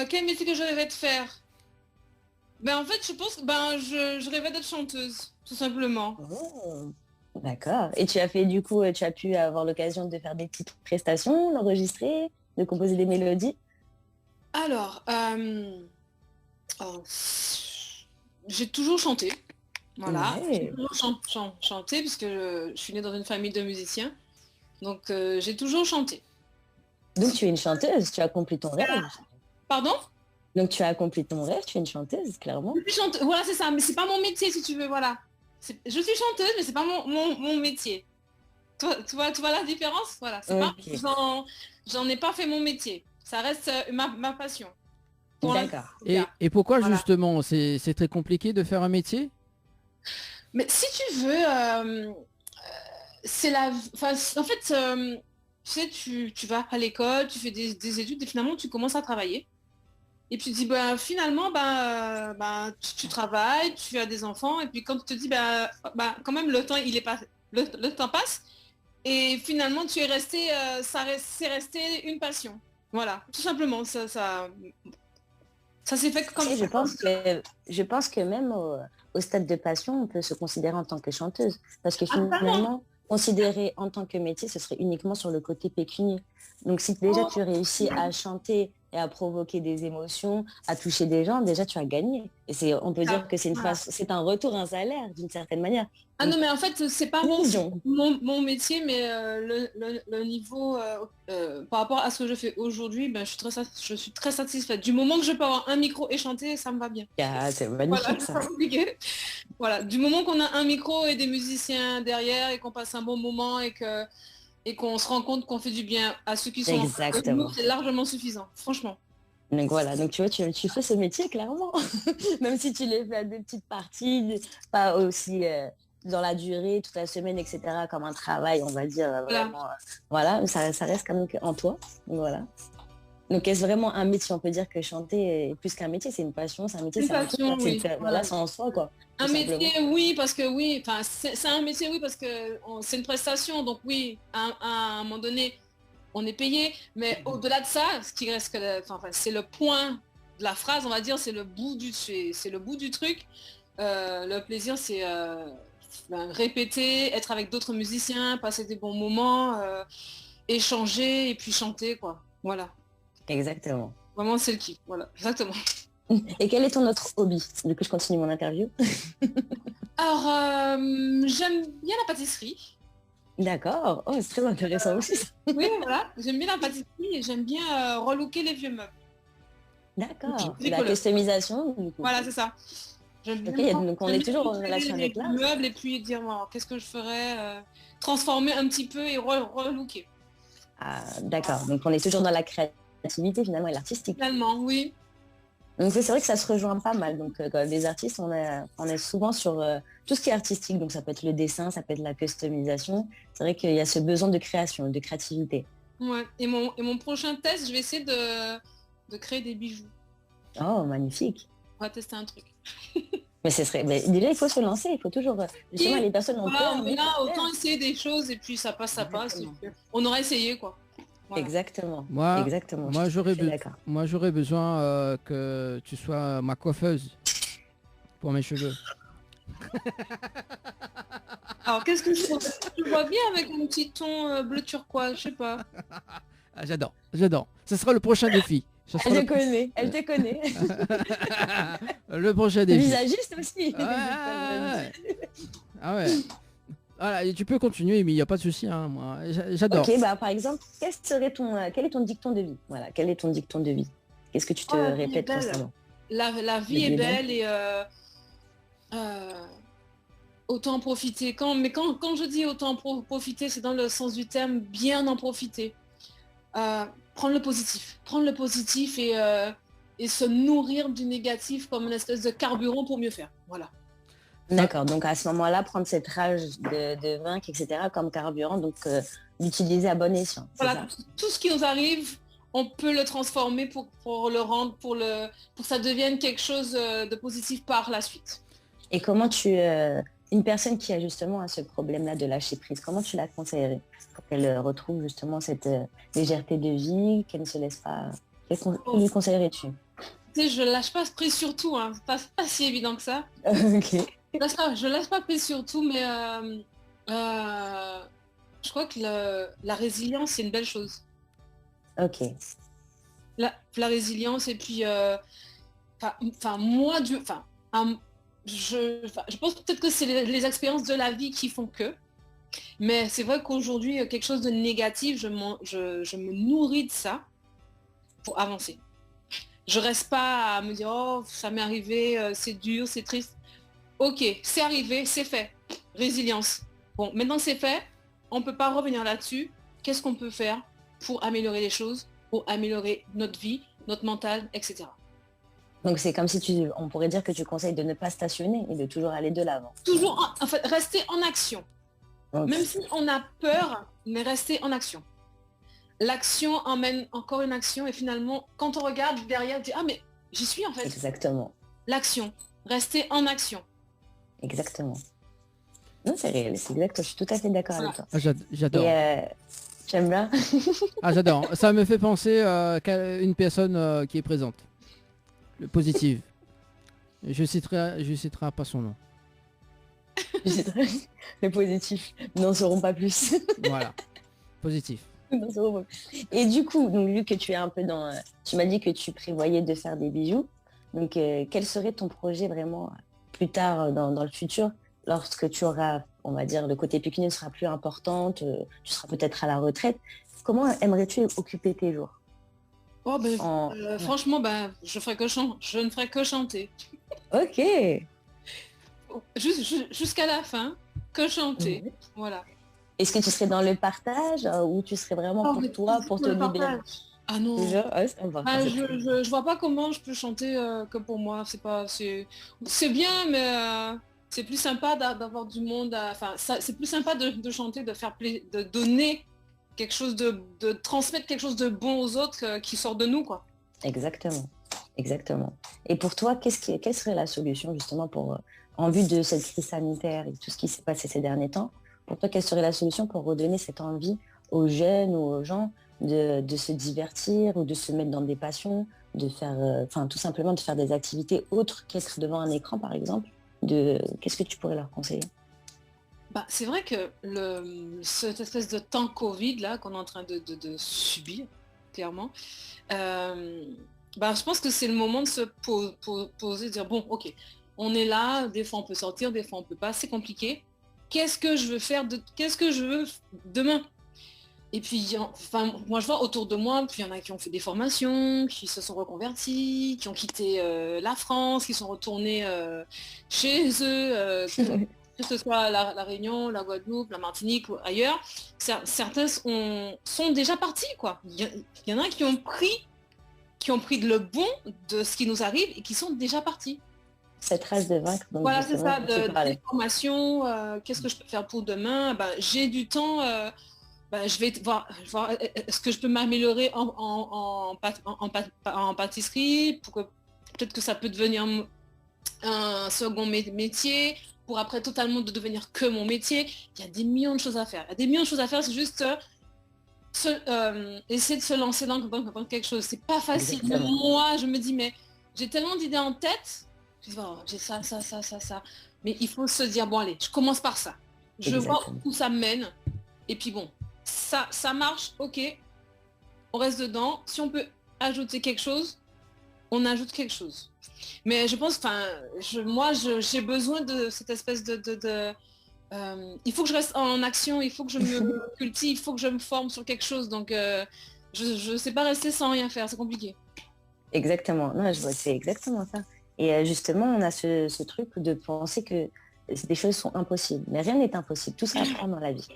Quel métier que je rêvais de faire? En fait, je pense que je rêvais d'être chanteuse, tout simplement. Oh, d'accord. Et tu as fait du coup, tu as pu avoir l'occasion de faire des petites prestations, d'enregistrer, de composer des mélodies? Alors, j'ai toujours chanté. Voilà. Ouais. J'ai toujours chanté parce que je suis née dans une famille de musiciens. Donc, j'ai toujours chanté. Donc, tu es une chanteuse, tu as accompli ton rêve. Pardon? Donc tu as accompli ton rêve, tu es une chanteuse, clairement. Je suis chanteuse, voilà, c'est ça, mais c'est pas mon métier si tu veux, voilà. Je suis chanteuse, mais c'est pas mon métier. Tu vois la différence? Voilà, c'est okay. pas, j'en ai pas fait mon métier. Ça reste ma passion. D'accord. Et pourquoi justement c'est très compliqué de faire un métier? Mais si tu veux, c'est la... Enfin, en fait, Tu sais, tu vas à l'école, tu fais des études et finalement tu commences à travailler. Et puis tu dis, finalement, tu travailles, tu as des enfants, et puis quand tu te dis, quand même, le temps, il est pas, le temps passe, et finalement, tu es resté, c'est resté une passion. Voilà, tout simplement, ça s'est fait comme ça. Je pense que même au stade de passion, on peut se considérer en tant que chanteuse. Parce que finalement, considérer en tant que métier, ce serait uniquement sur le côté pécunier. Donc si déjà tu réussis à chanter et à provoquer des émotions, à toucher des gens, déjà tu as gagné. Et on peut dire que c'est un retour, un salaire d'une certaine manière. Ah non, mais en fait, c'est pas mon métier, mais le niveau par rapport à ce que je fais aujourd'hui, je suis très satisfaite. Du moment que je peux avoir un micro et chanter, ça me va bien. C'est magnifique, voilà, ça. Voilà, du moment qu'on a un micro et des musiciens derrière et qu'on passe un bon moment et qu'on se rend compte qu'on fait du bien à ceux qui sont Exactement. c'est largement suffisant, franchement. Donc voilà, donc tu vois, tu fais ce métier clairement, même si tu les fais à des petites parties, pas aussi dans la durée, toute la semaine, etc., comme un travail, on va dire, vraiment, voilà, ça reste quand même en toi, donc voilà. Donc est-ce vraiment un métier? On peut dire que chanter est plus qu'un métier, c'est une passion, c'est un métier, c'est un truc, oui. Voilà, c'est en soi, quoi. Un métier, oui, parce que oui, c'est un métier, oui, parce que c'est une prestation, donc oui, à un moment donné, on est payé, mais au-delà de ça, ce qui reste c'est le point de la phrase, on va dire, c'est le bout du truc. Le plaisir, c'est répéter, être avec d'autres musiciens, passer des bons moments, échanger et puis chanter, quoi. Voilà. Exactement. Vraiment, c'est le kiff. Voilà, exactement. Et quel est ton autre hobby? Du coup, je continue mon interview. Alors, j'aime bien la pâtisserie. D'accord. Oh, c'est très intéressant aussi. Oui, voilà. J'aime bien la pâtisserie et j'aime bien relooker les vieux meubles. D'accord. La customisation. Du coup. Voilà, c'est ça. Donc on est toujours en relation avec l'art. Meubles et puis dire qu'est-ce que je ferais, transformer un petit peu et relooker. Ah, d'accord. Donc on est toujours dans la créativité finalement et l'artistique. Finalement, oui. Donc c'est vrai que ça se rejoint pas mal. Donc comme des artistes, on est souvent sur tout ce qui est artistique. Donc ça peut être le dessin, ça peut être la customisation. C'est vrai qu'il y a ce besoin de création, de créativité. Ouais. Et mon prochain test, je vais essayer de créer des bijoux. Oh, magnifique. On va tester un truc. Mais déjà il faut se lancer, il faut toujours justement les personnes ont peur. Mais là, autant essayer des choses et puis ça passe. On aura essayé, quoi. Voilà. Exactement. Moi j'aurais besoin que tu sois ma coiffeuse pour mes cheveux. Alors qu'est-ce que je vois bien avec un petit ton bleu turquoise, je sais pas. Ah, j'adore. Ce sera le prochain défi. Elle te connaît. Le prochain défi. Visagiste aussi. Ah ouais. Voilà, et tu peux continuer, mais il n'y a pas de souci, hein, moi. J'adore. Ok, par exemple, quel est ton dicton de vie? Voilà, quel est ton dicton de vie? Qu'est-ce que tu te répètes constamment? La vie est belle et autant en profiter. Quand je dis autant en profiter, c'est dans le sens du terme, bien en profiter. Prendre le positif et se nourrir du négatif comme une espèce de carburant pour mieux faire. Voilà. D'accord, donc à ce moment-là, prendre cette rage de vaincre, etc., comme carburant, donc l'utiliser à bon escient. Voilà, tout ce qui nous arrive, on peut le transformer pour le rendre, pour que ça devienne quelque chose de positif par la suite. Et comment une personne qui a justement ce problème-là de lâcher prise, comment tu la conseillerais pour qu'elle retrouve justement cette légèreté de vie, qu'elle ne se laisse pas... Que lui conseillerais-tu? Tu sais, je lâche pas prise sur tout, hein. C'est pas si évident que ça. Ok. Je lâche pas prise sur tout, mais je crois que la résilience, c'est une belle chose. Ok. La résilience, et puis je pense peut-être que c'est les expériences de la vie qui font que, mais c'est vrai qu'aujourd'hui, quelque chose de négatif, je me nourris de ça pour avancer. Je reste pas à me dire oh ça m'est arrivé, c'est dur, c'est triste. Ok, c'est arrivé, c'est fait. Résilience. Bon, maintenant c'est fait, on ne peut pas revenir là-dessus. Qu'est-ce qu'on peut faire pour améliorer les choses, pour améliorer notre vie, notre mental, etc. Donc c'est comme si on pourrait dire que tu conseilles de ne pas stationner et de toujours aller de l'avant. Toujours, en fait, rester en action. Okay. Même si on a peur, mais rester en action. l'action emmène encore une action et finalement, quand on regarde derrière, on dit, ah mais j'y suis en fait. Exactement. L'action, rester en action. Exactement. Non, c'est réel, c'est exact, je suis tout à fait d'accord avec toi. Ah, j'adore. Et j'aime bien. Ah, j'adore. Ça me fait penser qu'à une personne qui est présente. Le positive. Je citerai pas son nom. Le positif, nous n'en saurons pas plus. Voilà. Positif. Et du coup, donc, vu que tu es un peu dans... tu m'as dit que tu prévoyais de faire des bijoux. Donc, quel serait ton projet vraiment plus tard dans le futur, lorsque tu auras, on va dire, le côté pécunier ne sera plus important, tu seras peut-être à la retraite. Comment aimerais-tu occuper tes jours? Oh, franchement, je ne ferai que chanter. Ok. Jusqu'à la fin, que chanter. Voilà. Est-ce que tu serais dans le partage ou tu serais vraiment pour toi, pour te libérer? Ah non. Je vois pas comment je peux chanter que pour moi. C'est bien, mais c'est plus sympa d'avoir du monde. C'est plus sympa de chanter, de donner quelque chose, de transmettre quelque chose de bon aux autres qui sort de nous, quoi. Exactement. Et pour toi, quelle serait la solution justement en vue de cette crise sanitaire et tout ce qui s'est passé ces derniers temps? Pour toi, quelle serait la solution pour redonner cette envie aux jeunes ou aux gens de se divertir ou de se mettre dans des passions, de faire, tout simplement de faire des activités autres qu'être devant un écran, par exemple? Qu'est-ce que tu pourrais leur conseiller? C'est vrai que cette espèce de temps Covid là qu'on est en train de subir, clairement, je pense que c'est le moment de se poser, de dire bon, ok, on est là, des fois on peut sortir, des fois on peut pas, c'est compliqué. Qu'est-ce que je veux demain? Et puis, moi je vois autour de moi, puis il y en a qui ont fait des formations, qui se sont reconvertis, qui ont quitté la France, qui sont retournés chez eux, que ce soit la Réunion, la Guadeloupe, la Martinique ou ailleurs. Certains sont déjà partis, quoi. Il y en a qui ont pris le bon de ce qui nous arrive et qui sont déjà partis. Cette race de vaincre. Donc voilà, c'est ça, des formations, qu'est-ce que je peux faire pour demain? J'ai du temps, je vais voir est-ce que je peux m'améliorer en pâtisserie, pour que peut-être que ça peut devenir un second métier, pour après totalement de devenir que mon métier. Il y a des millions de choses à faire. C'est juste essayer de se lancer dans quelque chose. C'est pas facile. Même moi, je me dis, mais j'ai tellement d'idées en tête. J'ai ça. Mais il faut se dire, bon allez, je commence par ça. Je vois où ça me mène. Et puis bon, ça marche, ok. On reste dedans. Si on peut ajouter quelque chose, on ajoute quelque chose. Mais je pense, j'ai besoin de cette espèce il faut que je reste en action, il faut que je me cultive, il faut que je me forme sur quelque chose. Donc, je ne sais pas rester sans rien faire, c'est compliqué. Exactement. Non, je vois, c'est exactement ça. Et justement, on a ce truc de penser que des choses sont impossibles. Mais rien n'est impossible. Tout ça apprend dans la vie.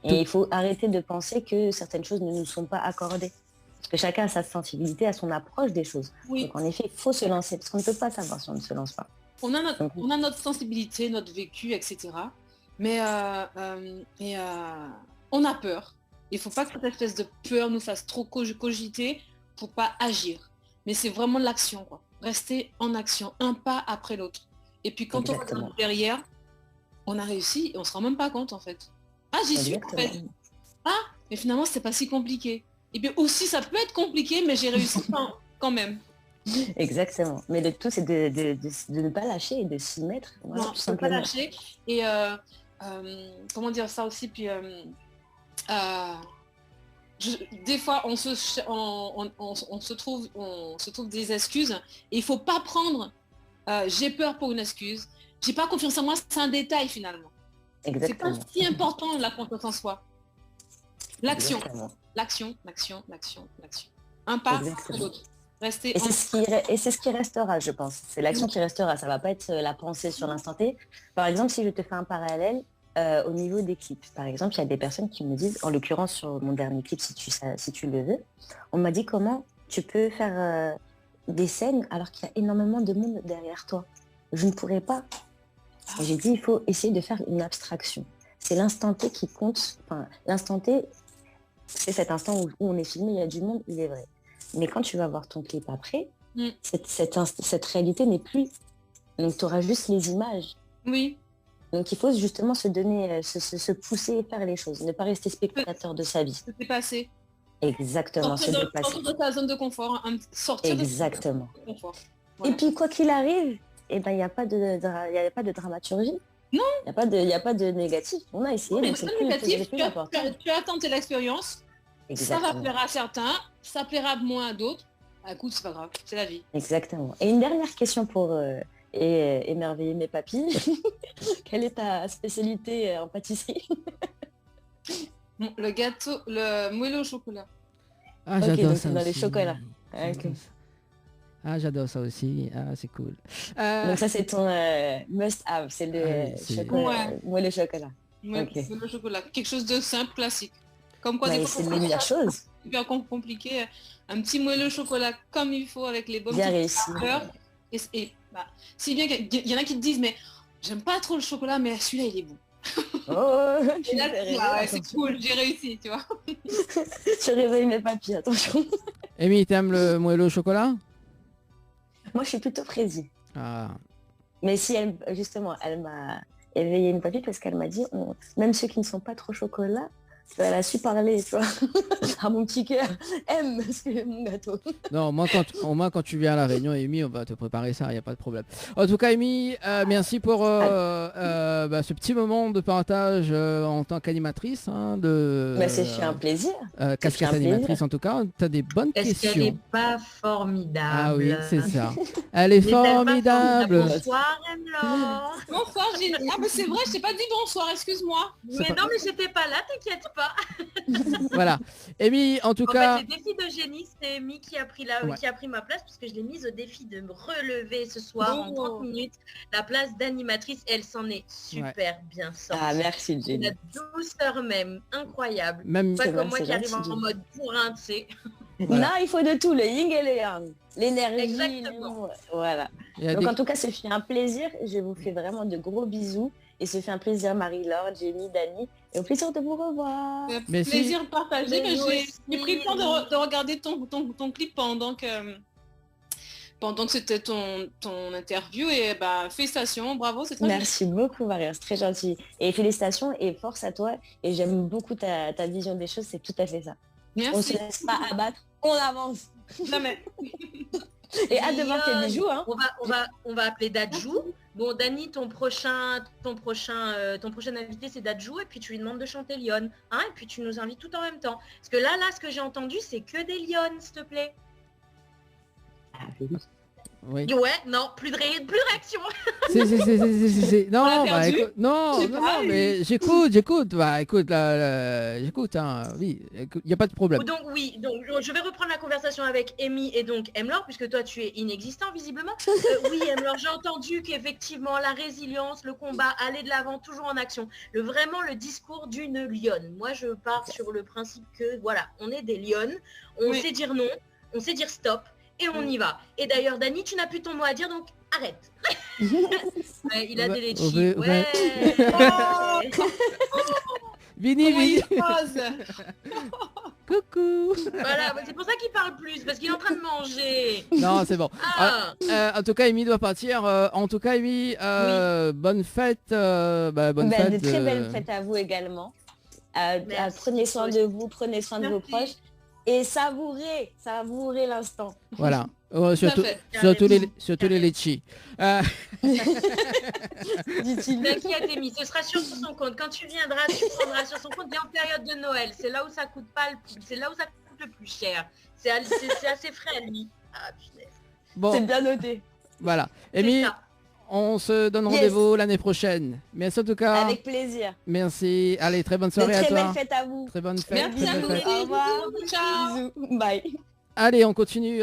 Et il faut arrêter de penser que certaines choses ne nous sont pas accordées. Parce que chacun a sa sensibilité, a son approche des choses. Oui. Donc en effet, il faut se lancer. Parce qu'on ne peut pas savoir si on ne se lance pas. On a notre sensibilité, notre vécu, etc. Mais on a peur. Il ne faut pas que cette espèce de peur nous fasse trop cogiter pour ne pas agir. Mais c'est vraiment l'action, quoi. Rester en action, un pas après l'autre. Et puis quand on regarde derrière, on a réussi et on ne se rend même pas compte en fait. Ah, j'y suis en fait. Ah, mais finalement c'est pas si compliqué. Et bien aussi ça peut être compliqué, mais j'ai réussi quand même. Exactement. Mais le tout c'est de ne pas lâcher et de s'y mettre. Voilà, non, tout simplement. Pas lâcher. Et comment dire ça aussi, puis des fois on se trouve des excuses et il faut pas prendre j'ai peur pour une excuse, j'ai pas confiance en moi, c'est un détail finalement. Exactement. C'est pas si important la confiance en soi. L'action. Un pas pour l'autre. Et c'est ce qui restera, je pense. C'est l'action qui restera. Ça va pas être la pensée sur l'instant T. Par exemple, si je te fais un parallèle, au niveau des clips, par exemple, il y a des personnes qui me disent, en l'occurrence sur mon dernier clip, si tu le veux, on m'a dit comment tu peux faire des scènes alors qu'il y a énormément de monde derrière toi. Je ne pourrais pas. Et j'ai dit, il faut essayer de faire une abstraction. C'est l'instant T qui compte. Enfin, l'instant T, c'est cet instant où on est filmé, il y a du monde, il est vrai. Mais quand tu vas voir ton clip après, cette réalité n'est plus. Donc tu auras juste les images. Oui. Donc il faut justement se donner, se pousser et faire les choses, ne pas rester spectateur de sa vie. Se dépasser. Exactement, se dépasser. Sortir de ta zone de confort, sortir Exactement. de confort. Voilà. Et puis quoi qu'il arrive, il n'y a pas de dramaturgie. Non. Il n'y a pas de négatif. On a essayé, donc c'est le plus important. Tu as tenté l'expérience. Exactement. Ça va plaire à certains, ça plaira moins à d'autres. Bah, écoute, c'est pas grave, c'est la vie. Exactement. Et une dernière question pour émerveiller mes papilles. Quelle est ta spécialité en pâtisserie? Le gâteau, le moelleux au chocolat. Ah, j'adore donc ça dans aussi. les chocolats. Okay. Ah, j'adore ça aussi. Ah, c'est cool. Donc ça, c'est ton must-have, c'est le moelleux au chocolat. Moelleux au chocolat. Quelque chose de simple, classique. Comme quoi, des fois, c'est la meilleure chose. Super compliqué. Un petit moelleux au chocolat comme il faut, avec les bonnes bien réussi. Et si bien qu'il y en a qui te disent, mais j'aime pas trop le chocolat, mais celui-là, il est bon. Oh, et là, c'est cool, j'ai réussi, tu vois. Je réveille mes papilles, attention. Amy, t'aimes le moelleux au chocolat? Moi, je suis plutôt fraisier. Ah. Mais si elle m'a éveillé une papille parce qu'elle m'a dit, même ceux qui ne sont pas trop chocolat, elle a su parler, tu vois, à mon petit cœur, aime mon gâteau. Non, moi quand tu viens à la Réunion, Amy, on va te préparer ça, il n'y a pas de problème. En tout cas, Amy, merci pour ce petit moment de partage en tant qu'animatrice. C'est un plaisir. Casquette animatrice en tout cas, tu as des bonnes questions. Est-ce qu'elle n'est pas formidable? Ah oui, c'est ça. Elle est formidable. Bonsoir, Anne-Laure. Bonsoir, Gilles. Ah, mais c'est vrai, je t'ai pas dit bonsoir, excuse-moi. Mais non, mais j'étais pas là, t'inquiète pas. Voilà. Amy, en tout cas... fait, les défis de génie, c'est Amy qui a pris ma place, parce que je l'ai mise au défi de me relever ce soir en 30 minutes la place d'animatrice. Elle s'en est super bien sortie. Ah, merci, Jenny. La douceur même, incroyable. Même pas comme moi qui arrive en mode bourrin, tu sais. Voilà. Non, il faut de tout, le yin et le yang. L'énergie. Exactement. Voilà. Donc en tout cas, ce fut un plaisir. Je vous fais vraiment de gros bisous. Et ce fait un plaisir, Marie-Laure, Jenny, Dani. Et au plaisir de vous revoir. Plaisir partagé. J'ai pris le temps de regarder ton clip pendant que c'était ton interview. Et félicitations, bravo. C'est très Merci beaucoup, Marie, c'est très gentil. Et félicitations et force à toi. Et j'aime beaucoup ta vision des choses. C'est tout à fait ça. Merci. On ne se laisse pas abattre, on avance. Jamais. Et hâte de voir tes bijoux. Hein. On va appeler Dadjou. Bon, Dani, ton prochain invité, c'est Dadjou. Et puis tu lui demandes de chanter Lyon. Hein, et puis tu nous invites tout en même temps. Parce que là, ce que j'ai entendu, c'est que des Lyon, s'il te plaît. Ah, oui. Oui. Ouais, non, plus de réaction. Non, mais j'écoute. Écoute, hein, oui, il n'y a pas de problème. Donc je vais reprendre la conversation avec Amy et donc Emlore, puisque toi tu es inexistant visiblement. Oui, Emlore, j'ai entendu qu'effectivement la résilience, le combat, aller de l'avant, toujours en action. Vraiment le discours d'une lionne. Moi je pars sur le principe que voilà, on est des lionnes, on sait dire non, on sait dire stop. Et on y va. Et d'ailleurs, Dani, tu n'as plus ton mot à dire, donc arrête. Il a des litchis. Ouais. Vini. Coucou. Voilà, c'est pour ça qu'il parle plus, parce qu'il est en train de manger. Non, c'est bon. En tout cas, Amy doit partir. Amy, bonne fête. Bonne fête. De très belles fêtes à vous également. Prenez soin de vous, prenez soin de vos proches. Et savourez l'instant. Voilà. Surtout les litchis. T'inquiète, Amy, ce sera sur son compte. Quand tu viendras, tu prendras sur son compte. Et en période de Noël, c'est là où ça coûte le plus cher. C'est assez frais à lui. Ah, putain. Bon. C'est bien noté. Voilà. Amy, on se donne rendez-vous l'année prochaine. Merci en tout cas. Avec plaisir. Merci. Allez, très bonne soirée à toi. Très belle fête à vous. Très bonne fête. Merci à vous. Au revoir. Ciao. Bisous. Bye. Allez, on continue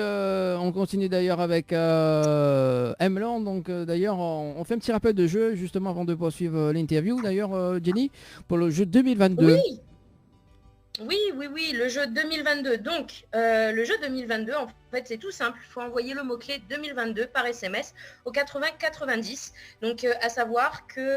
d'ailleurs avec Emland. Donc d'ailleurs, on fait un petit rappel de jeu justement avant de poursuivre l'interview. D'ailleurs, Jenny, pour le jeu 2022. Oui, le jeu 2022. Donc, le jeu 2022, en fait, c'est tout simple. Il faut envoyer le mot-clé 2022 par SMS au 80-90. Donc, à savoir que,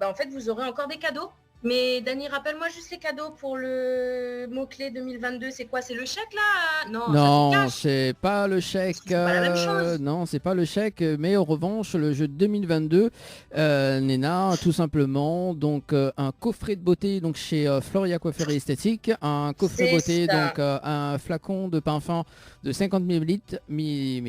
en fait, vous aurez encore des cadeaux Mais Dani, rappelle-moi juste les cadeaux pour le mot-clé 2022. C'est quoi? C'est le chèque là? Non, Non, ça, c'est cash. c'est pas le chèque. C'est pas la même chose. Non, c'est pas le chèque. Mais en revanche, le jeu 2022, Nena, tout simplement, donc un coffret de beauté donc chez Floria Coiffure Esthétique, un coffret C'est beauté, ça. donc un flacon de parfum de 50 millilitres, et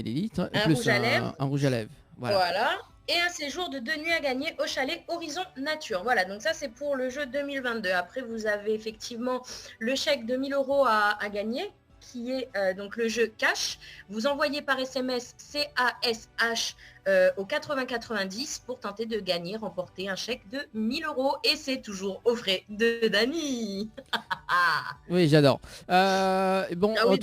Un plus rouge à lèvres. un rouge à lèvres. Voilà. Voilà. Et un séjour de 2 nuits à gagner au chalet Horizon Nature. Voilà, donc ça c'est pour le jeu 2022. Après, vous avez effectivement le chèque de 1000 € à gagner, qui est donc le jeu Cash. Vous envoyez par SMS CASH au 8090 pour tenter de gagner, remporter un chèque de 1000 €. Et c'est toujours au frais de Dani. Oui, j'adore. Bon, Ah oui,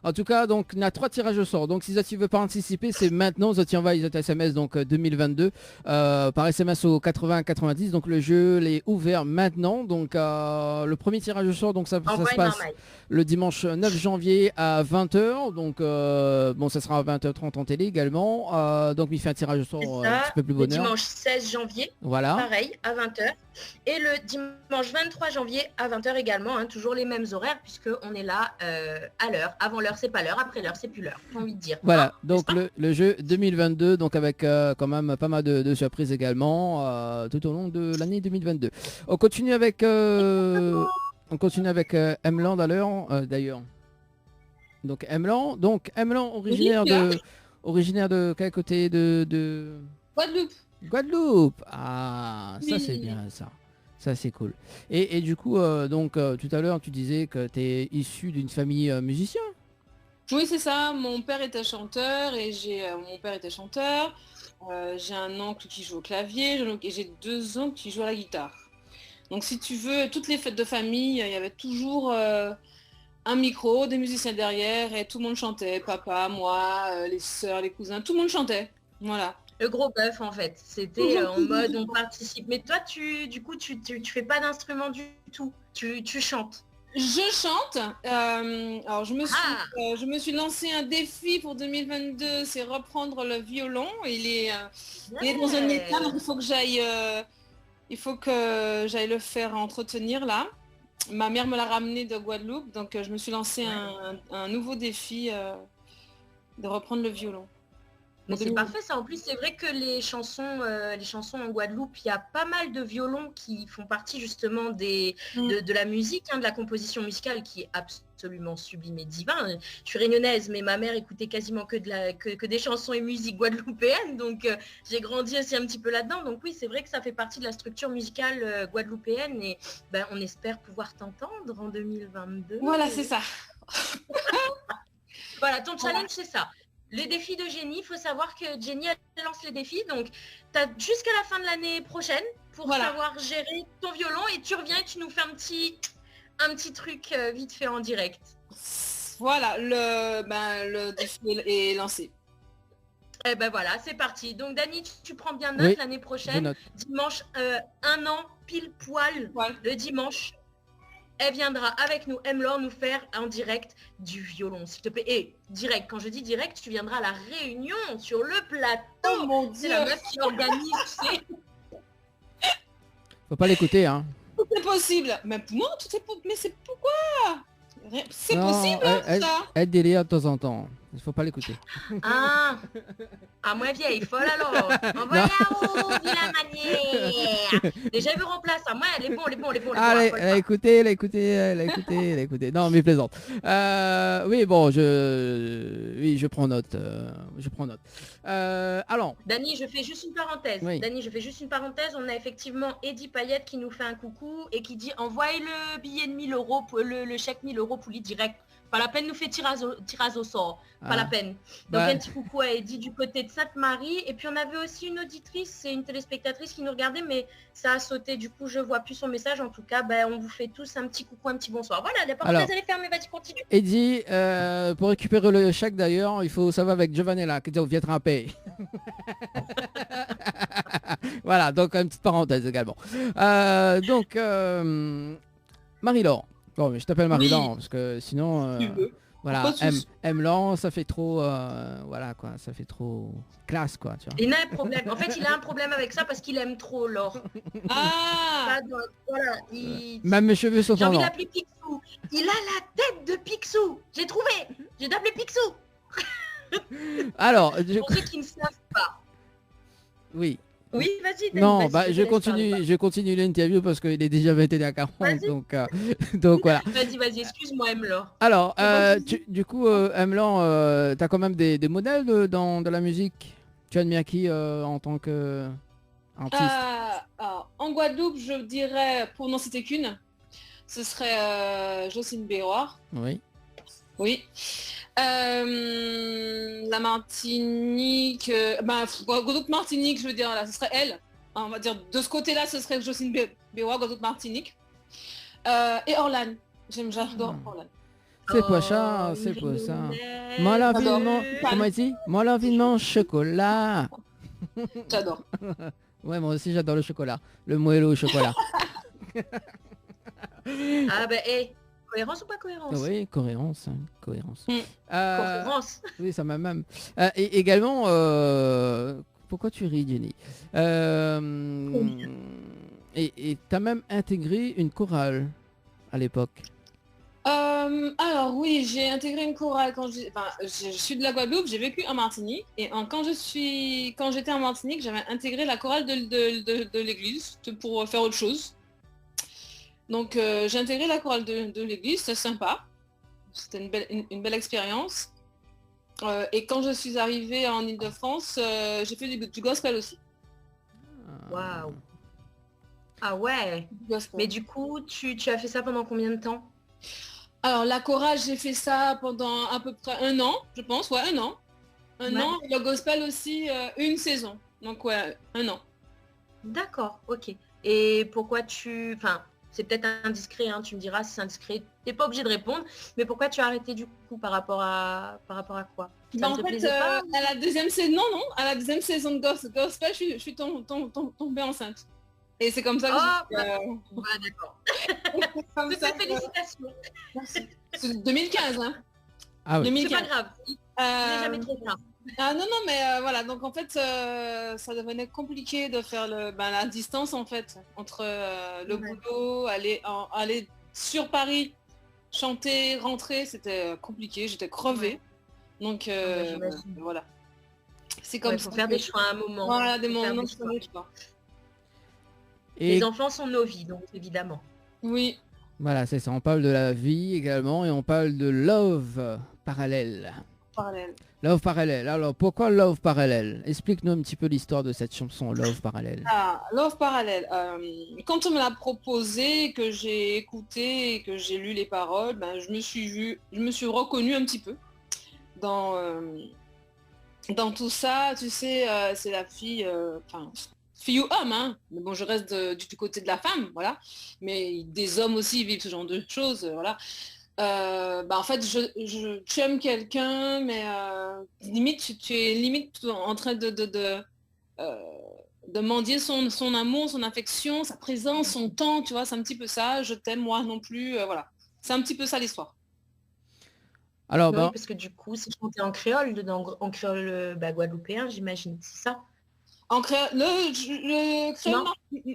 en tout cas, donc, on a 3 tirages au sort. Donc, si tu veux pas anticiper, c'est maintenant. Tu envoies les SMS donc 2022 par SMS au 8090. Donc, le jeu est ouvert maintenant. Donc, le premier tirage au sort, donc ça se passe le dimanche 9 janvier à 20h. Donc, bon, ça sera à 20h30 en télé également. Donc, il fait un tirage au sort un petit peu plus le bonheur. dimanche 16 janvier, Voilà. pareil, à 20h. Et le dimanche 23 janvier à 20h également, hein, toujours les mêmes horaires, puisqu'on est là à l'heure. Avant l'heure, c'est pas l'heure. Après l'heure, c'est plus l'heure, j'ai envie de dire. Voilà, Hein, donc le jeu 2022, donc avec quand même pas mal de surprises également tout au long de l'année 2022. On continue avec Emland d'ailleurs. Donc Emland, originaire de quel côté de Guadeloupe. Guadeloupe. Ah, ça Oui. c'est bien ça. Ça c'est cool. Et du coup, tout à l'heure tu disais que tu es issu d'une famille musicien. Oui, c'est ça. Mon père était chanteur et j'ai un oncle qui joue au clavier et j'ai 2 oncles qui jouent à la guitare. Donc si tu veux, toutes les fêtes de famille, il y avait toujours un micro, des musiciens derrière et tout le monde chantait. Papa, moi, les sœurs, les cousins, tout le monde chantait. Voilà. Le gros bœuf en fait. C'était en mode on participe. Mais toi, tu fais pas d'instrument du tout. Tu chantes. Je chante. Alors je me suis lancé un défi pour 2022, c'est reprendre le violon. Il est dans un état, donc il faut que j'aille le faire entretenir là. Ma mère me l'a ramené de Guadeloupe, donc je me suis lancé un nouveau défi de reprendre le violon. Mais c'est parfait ça. En plus, c'est vrai que les chansons en Guadeloupe, il y a pas mal de violons qui font partie justement de la musique, hein, de la composition musicale qui est absolument sublime et divin. Je suis réunionnaise, mais ma mère écoutait quasiment que des chansons et musiques guadeloupéennes, donc j'ai grandi aussi un petit peu là-dedans. Donc oui, c'est vrai que ça fait partie de la structure musicale guadeloupéenne et on espère pouvoir t'entendre en 2022. Voilà, c'est ça. Voilà, ton challenge, c'est ça. Les défis de Jenny, il faut savoir que Jenny elle lance les défis, donc tu as jusqu'à la fin de l'année prochaine pour savoir gérer ton violon et tu reviens et tu nous fais un petit truc vite fait en direct. Voilà, le défi est lancé. Eh ben voilà, c'est parti. Donc Dani, tu prends bien note l'année prochaine. Dimanche, 1 an pile poil le dimanche. Elle viendra avec nous, Emlor, nous faire en direct du violon, s'il te plaît. Et direct, quand je dis direct, tu viendras à la réunion sur le plateau. Oh mon Dieu. C'est la meuf qui organise, tu sais. Faut pas l'écouter, hein. Tout est possible. Mais non, mais c'est pourquoi? C'est possible, ça. Elle délire de temps en temps. Il faut pas l'écouter. Ah, moi vieille, folle alors. Envoyez où, vilain manière. Déjà, il me remplace. Moi, elle est bon. Elle a écouté. Non, mais plaisante. Oui, bon, je prends note. Alors. Dani, je fais juste une parenthèse. On a effectivement Eddie Payette qui nous fait un coucou et qui dit envoyez le billet de 1000 €, le chèque 1000 € pour lui direct. Pas la peine nous fait tirage au sort. Pas la peine. Donc un petit coucou à Eddie du côté de Sainte-Marie. Et puis on avait aussi une auditrice, c'est une téléspectatrice qui nous regardait, mais ça a sauté. Du coup, je vois plus son message. En tout cas, on vous fait tous un petit coucou, un petit bonsoir. Voilà, la parenthèse elle est fermée, vas-y, continue. Eddie, pour récupérer le chèque d'ailleurs, il faut savoir avec Giovanella, qui dit au Vietnam Pay. Voilà, donc une petite parenthèse également. Marie-Laure. Bon, mais je t'appelle Marie-Laure parce que sinon, Voilà, Pas de souci. Emlan, ça fait trop, voilà quoi, ça fait trop classe quoi, tu vois. Il a un problème. En fait, il a un problème avec ça parce qu'il aime trop l'or. Ah, Voilà, Même mes cheveux sont j'ai en envie or. d'appeler Picsou. Il a la tête de Picsou. J'ai trouvé. J'ai d'appeler Picsou. Alors, Pour ceux qui ne savent pas. oui. Oui, vas-y. Dani, Non, vas-y, bah te je laisse parler. continue l'interview parce qu'il est déjà 21h40, Vas-y. donc voilà. Vas-y, excuse-moi, Emlor. Alors, C'est bon, du coup, Emlan, t'as quand même des modèles dans la musique. Tu admires qui en tant que artiste? alors, en Guadeloupe, je dirais, pour n'en citer qu'une, ce serait Jocelyne Béroir. Oui. Oui. La Martinique, Guadeloupe Martinique, je veux dire, là, ce serait elle. On va dire de ce côté-là, ce serait Jocelyne Béroir, Guadeloupe Martinique. Et Orlan. J'adore Orlan. C'est quoi ça? C'est quoi ça? Moi la vie J'adore. comment il dit? Moi la vie de chocolat. J'adore. Ouais, moi aussi j'adore le chocolat. Le moelleux au chocolat. Ah bah, cohérence ou pas cohérence? Oui, cohérence, hein, cohérence. Cohérence. Oui, ça m'a même. Et également, pourquoi tu ris, Jenny? Et t'as même intégré une chorale à l'époque. Alors oui, j'ai intégré une chorale quand je suis de la Guadeloupe, j'ai vécu en Martinique et quand j'étais en Martinique, j'avais intégré la chorale de l'église pour faire autre chose. Donc j'ai intégré la chorale de l'église, c'est sympa, c'était une belle expérience. Et quand je suis arrivée en Île-de-France, j'ai fait du gospel aussi. Waouh. Ah ouais. Mais du coup, tu as fait ça pendant combien de temps? Alors la chorale, j'ai fait ça pendant à peu près 1 an, je pense, ouais, 1 an. Un an, et le gospel aussi, une saison. Donc ouais, 1 an. D'accord, ok. Et pourquoi enfin, c'est peut-être indiscret, hein, tu me diras si c'est indiscret, t'es pas obligé de répondre, mais pourquoi tu as arrêté du coup par rapport à quoi? Ça En ne te fait, plaisait pas? à la deuxième saison, à la deuxième saison de gospel, je suis tombée enceinte. Et c'est comme ça que D'accord. comme Toutes ça, mes félicitations. c'est 2015, hein. Ah oui. 2015. C'est pas grave. Il n'est jamais trop tard. Ah non, mais voilà, donc en fait, ça devenait compliqué de faire la distance en fait, entre le boulot, aller sur Paris, chanter, rentrer, c'était compliqué, j'étais crevée. Donc voilà. C'est comme faut faire des choix à un moment. Voilà, des moments. Et Les enfants sont nos vies, donc évidemment. Oui. voilà, c'est ça. On parle de la vie également et on parle de love parallèle. Love parallèle. Alors pourquoi Love parallèle? Explique-nous un petit peu l'histoire de cette chanson Love parallèle. Love parallèle. Quand on me l'a proposé, que j'ai écouté et que j'ai lu les paroles, je me suis reconnue un petit peu dans tout ça. Tu sais, c'est la fille, fille ou homme, hein. Mais bon, je reste du côté de la femme, voilà. Mais des hommes aussi vivent ce genre de choses, voilà. En fait, tu aimes quelqu'un, mais limite, tu es limite en train de mendier son amour, son affection, sa présence, son temps, tu vois, c'est un petit peu ça. Je t'aime, moi non plus, voilà. C'est un petit peu ça l'histoire. Alors, oui, parce que du coup, c'est chanté en créole, en créole guadeloupéen, j'imagine, c'est ça? En créole, le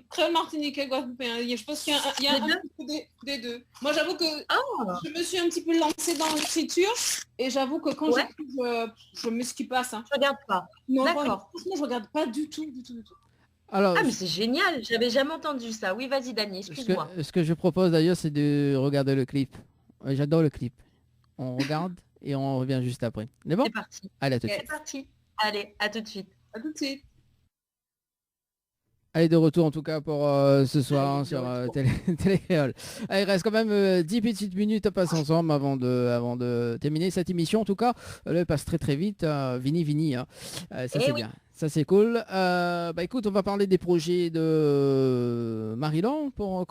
créole martiniquais guadeloupéen, je pense qu'il y a un peu des deux. Moi, j'avoue que je me suis un petit peu lancée dans l'écriture et j'avoue que quand j'écris, je m'esquive pas ça. Je regarde pas. Non, d'accord. Franchement, je regarde pas du tout. alors, mais c'est génial, j'avais jamais entendu ça. Oui, vas-y, Dani, excuse-moi. Ce que je propose d'ailleurs, c'est de regarder le clip. J'adore le clip. On regarde et on revient juste après. C'est bon? C'est parti. Allez, à tout de suite. C'est parti. Allez, à tout de suite. À tout de suite. Allez, de retour en tout cas pour ce soir sur Télécréole. Il reste quand même 10 petites minutes à passer ensemble avant de terminer cette émission. En tout cas, elle passe très très vite. Vini, hein. Ça c'est bien. Ça c'est cool. Écoute, on va parler des projets de Marie-Laure pour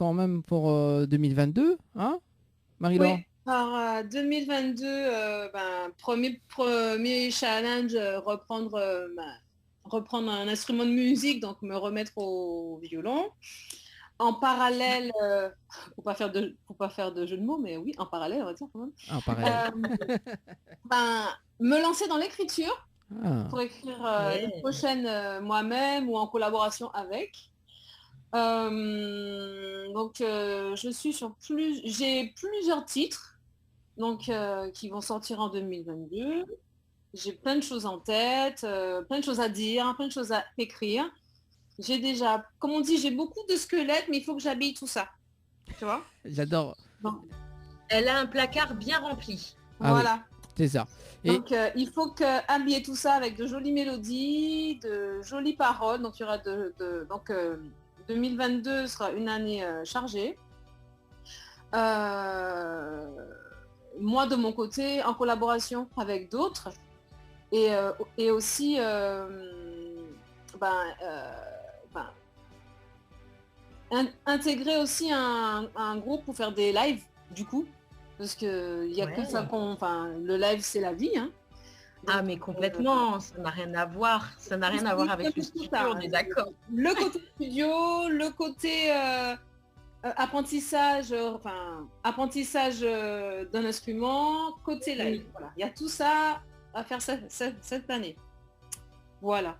2022. Hein, Marie-Laure? Oui. Alors 2022, premier challenge, reprendre un instrument de musique, donc me remettre au violon. en parallèle, faut pas faire de jeu de mots, mais oui, en parallèle, on va dire quand même. En parallèle. Me lancer dans l'écriture Ah. pour écrire les prochaines moi-même ou en collaboration avec. Donc j'ai plusieurs titres donc qui vont sortir en 2022. J'ai plein de choses en tête, plein de choses à dire, plein de choses à écrire. J'ai déjà, comme on dit, j'ai beaucoup de squelettes, mais il faut que j'habille tout ça. Tu vois ? J'adore. Bon. Elle a un placard bien rempli. Ah Voilà. oui, c'est ça. Et Donc il faut habiller tout ça avec de jolies mélodies, de jolies paroles. Donc il y aura 2022 sera une année chargée. Moi de mon côté, en collaboration avec d'autres, et aussi intégrer aussi un groupe pour faire des lives du coup, parce que il y a que ça le live c'est la vie, hein. Ah mais complètement, ça n'a rien à voir, avec le studio, on est d'accord. Le côté studio, le côté apprentissage d'un instrument, côté live. Voilà, il y a tout ça à faire cette année. Voilà.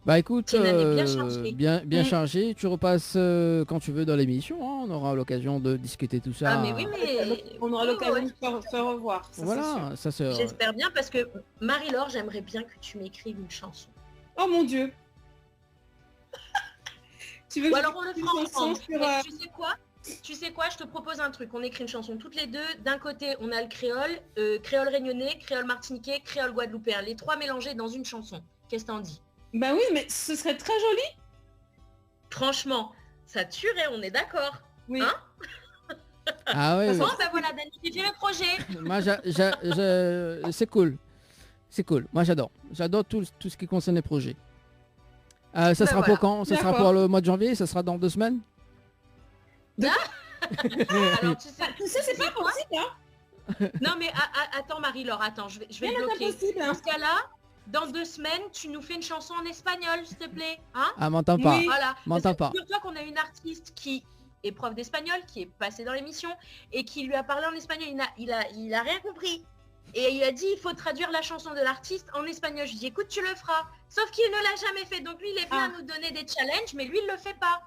bah écoute, C'est une année bien chargée. bien chargé. Tu repasses quand tu veux dans l'émission, hein. On aura l'occasion de discuter tout ça. Ah mais oui, mais On aura l'occasion de faire revoir. Ça, Voilà, ça c'est. j'espère bien parce que Marie-Laure, j'aimerais bien que tu m'écrives une chanson. Oh mon Dieu. Tu veux Ou que alors on le fera ensemble. sur, Mais tu sais quoi, je te propose un truc. On écrit une chanson toutes les deux. D'un côté, on a le créole, créole réunionnais, créole martiniquais, créole guadeloupéen. Les trois mélangés dans une chanson. Qu'est-ce que t'en dis? Ben oui, mais ce serait très joli. Franchement, ça tuerait, on est d'accord. Oui. Hein? Ah ouais. Bon, ben voilà, Dani, j'ai fait le projet. Moi, c'est cool. C'est cool. Moi, j'adore. J'adore tout ce qui concerne les projets. Ça sera voilà. pour quand? Ça sera D'accord. pour le mois de janvier? Ça sera dans 2 semaines? Alors, tu sais, C'est pas possible, hein. Non mais attends Marie-Laure, attends, je vais Rien n'est bloquer. impossible, hein. Dans ce cas-là, dans 2 semaines, tu nous fais une chanson en espagnol, s'il te plaît. Hein? Ah, m'entends pas. Oui. Voilà. M'entends pas. Figure-toi qu'on a une artiste qui est prof d'espagnol, qui est passée dans l'émission et qui lui a parlé en espagnol. Il a rien compris. Et il a dit, il faut traduire la chanson de l'artiste en espagnol. Je lui ai dit, écoute, tu le feras. Sauf qu'il ne l'a jamais fait. Donc lui, il est venu à nous donner des challenges, mais lui, il le fait pas.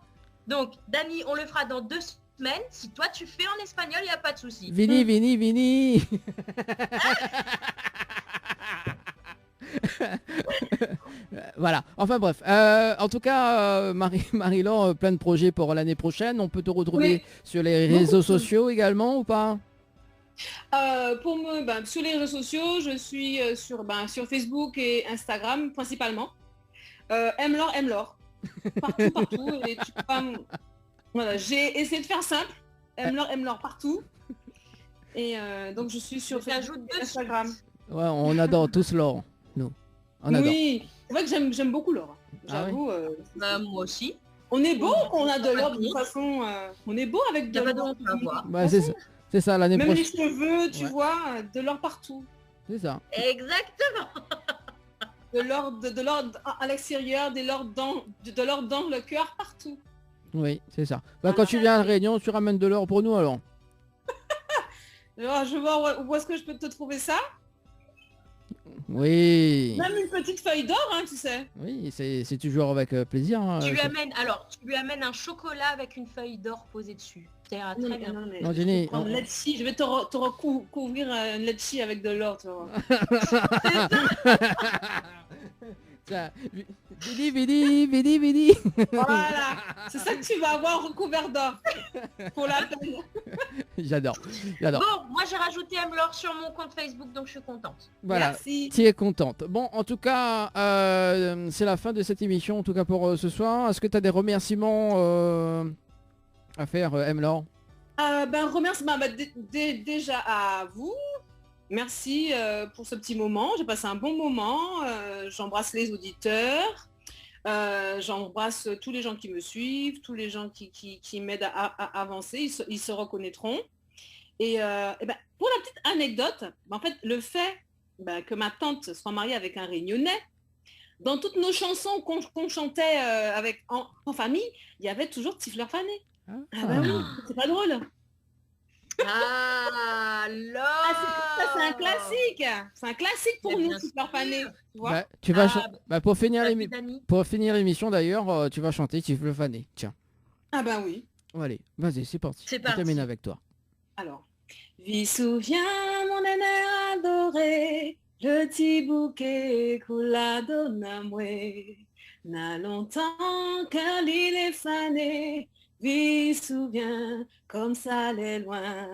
Donc, Dani, on le fera dans 2 semaines. Si toi, tu fais en espagnol, il n'y a pas de souci. Vini. Voilà. Enfin bref. En tout cas, Marie-Laure, plein de projets pour l'année prochaine. On peut te retrouver sur les réseaux sociaux également ou pas? Sur les réseaux sociaux, je suis sur Facebook et Instagram principalement. Mlaure. Partout. Et voilà, j'ai essayé de faire simple. Mlaure partout. Et donc je suis sur Facebook et Instagram. Ouais, on adore tous Laure, nous. On adore. Oui, c'est vrai que j'aime beaucoup Laure. J'avoue. Moi aussi. On est beau quand on a de l'or de toute façon. On est beau avec de l'or. Bah, c'est ça l'année Même prochaine. les cheveux, tu vois, de l'or partout. C'est ça. Exactement. De l'or à l'extérieur, de l'or dans le cœur, partout. Oui, c'est ça. Bah, quand tu viens à la Réunion, tu ramènes de l'or pour nous alors. Alors, je vois où est-ce que je peux te trouver ça. Oui. Même une petite feuille d'or, hein, tu sais. Oui, c'est toujours avec plaisir. Hein, Tu lui amènes un chocolat avec une feuille d'or posée dessus. Ça ira très bien. Non, Jenny, Je vais te recouvrir un letchi avec de l'or, tu vois. Vidi. Voilà, c'est ça que tu vas avoir recouvert d'or. Pour la peine. J'adore. Bon, moi j'ai rajouté Mlaure sur mon compte Facebook, donc je suis contente. Voilà, Merci. tu es contente. Bon, en tout cas, c'est la fin de cette émission, en tout cas pour ce soir. Est-ce que tu as des remerciements à faire, Mlaure? Remerciement déjà à vous. Merci pour ce petit moment. J'ai passé un bon moment. J'embrasse les auditeurs. J'embrasse tous les gens qui me suivent, tous les gens qui m'aident à avancer. Ils se reconnaîtront. Et pour la petite anecdote, en fait, le fait que ma tante soit mariée avec un Réunionnais Dans toutes nos chansons qu'on chantait en famille, il y avait toujours Petit fleur fanée. Ah bah oui, c'est pas drôle. Ah, ça c'est un classique. C'est un classique pour nous, Petit fleur fanée. Tu vas pour finir l'émission d'ailleurs, tu vas chanter Petit fleur fanée. Tiens. Ah bah oui. Allez, vas-y, c'est parti. C'est parti. On termine avec toi. Alors. Vis souviens mon aîné adoré, le petit bouquet coula donne-moi. N'a longtemps que l'île est fanée, vis souviens comme ça l'est loin.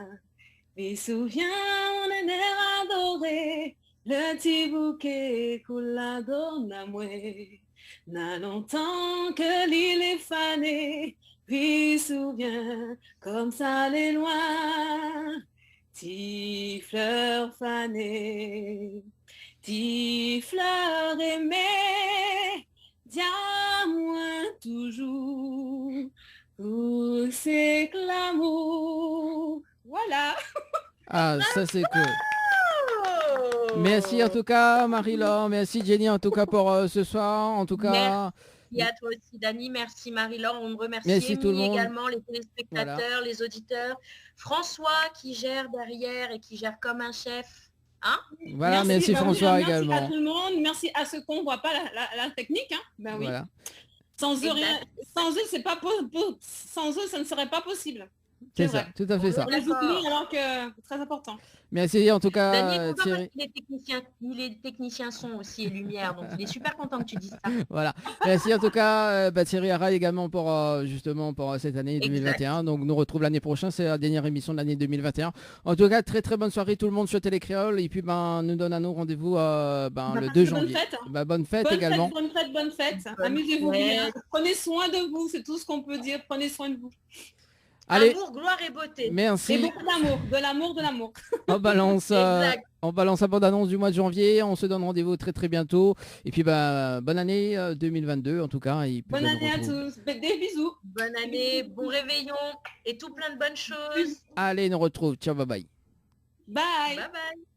Vis souviens mon aîné adoré, le petit bouquet coula donne-moi. N'a longtemps que l'île est fanée, vis souviens comme ça l'est loin. Ti fleur fanée, ti fleur aimée, dis-moi toujours où c'est que l'amour. Voilà. Ah, ça c'est cool. Merci en tout cas Marie-Laure, merci Jenny en tout cas pour ce soir. En tout cas. Merci à toi aussi Dani, merci Marie-Laure, on me remercie. Merci tout le monde. Également les téléspectateurs, les auditeurs. François qui gère derrière et qui gère comme un chef. Hein, voilà, merci François merci également. Merci à tout le monde, merci à ceux qu'on voit pas la technique. Hein. Ben oui. Voilà. Sans eux, c'est pas sans eux, ça ne serait pas possible. C'est ça, tout à fait ça. On les oublie alors que c'est très important. Merci en tout cas Daniel, Thierry. Il est technicien son aussi et lumière, donc il est super content que tu dises ça. Voilà. Merci en tout cas Thierry Arral également pour justement pour cette année 2021. Donc nous retrouve l'année prochaine, c'est la dernière émission de l'année 2021. En tout cas, très bonne soirée tout le monde sur Télécréole et puis nous donne à nous rendez-vous le 2 janvier. Bonne fête également. Bonne fête. Amusez-vous bien. Prenez soin de vous, c'est tout ce qu'on peut dire. Prenez soin de vous. Allez. Amour, gloire et beauté. Merci. Et beaucoup d'amour, de l'amour. On balance la bande-annonce du mois de janvier. On se donne rendez-vous très bientôt. Et puis bonne année 2022 en tout cas. Et bonne année à tous. Des bisous. Bonne année, bon réveillon et tout plein de bonnes choses. Allez, nous retrouve. Ciao, bye bye. Bye. Bye bye.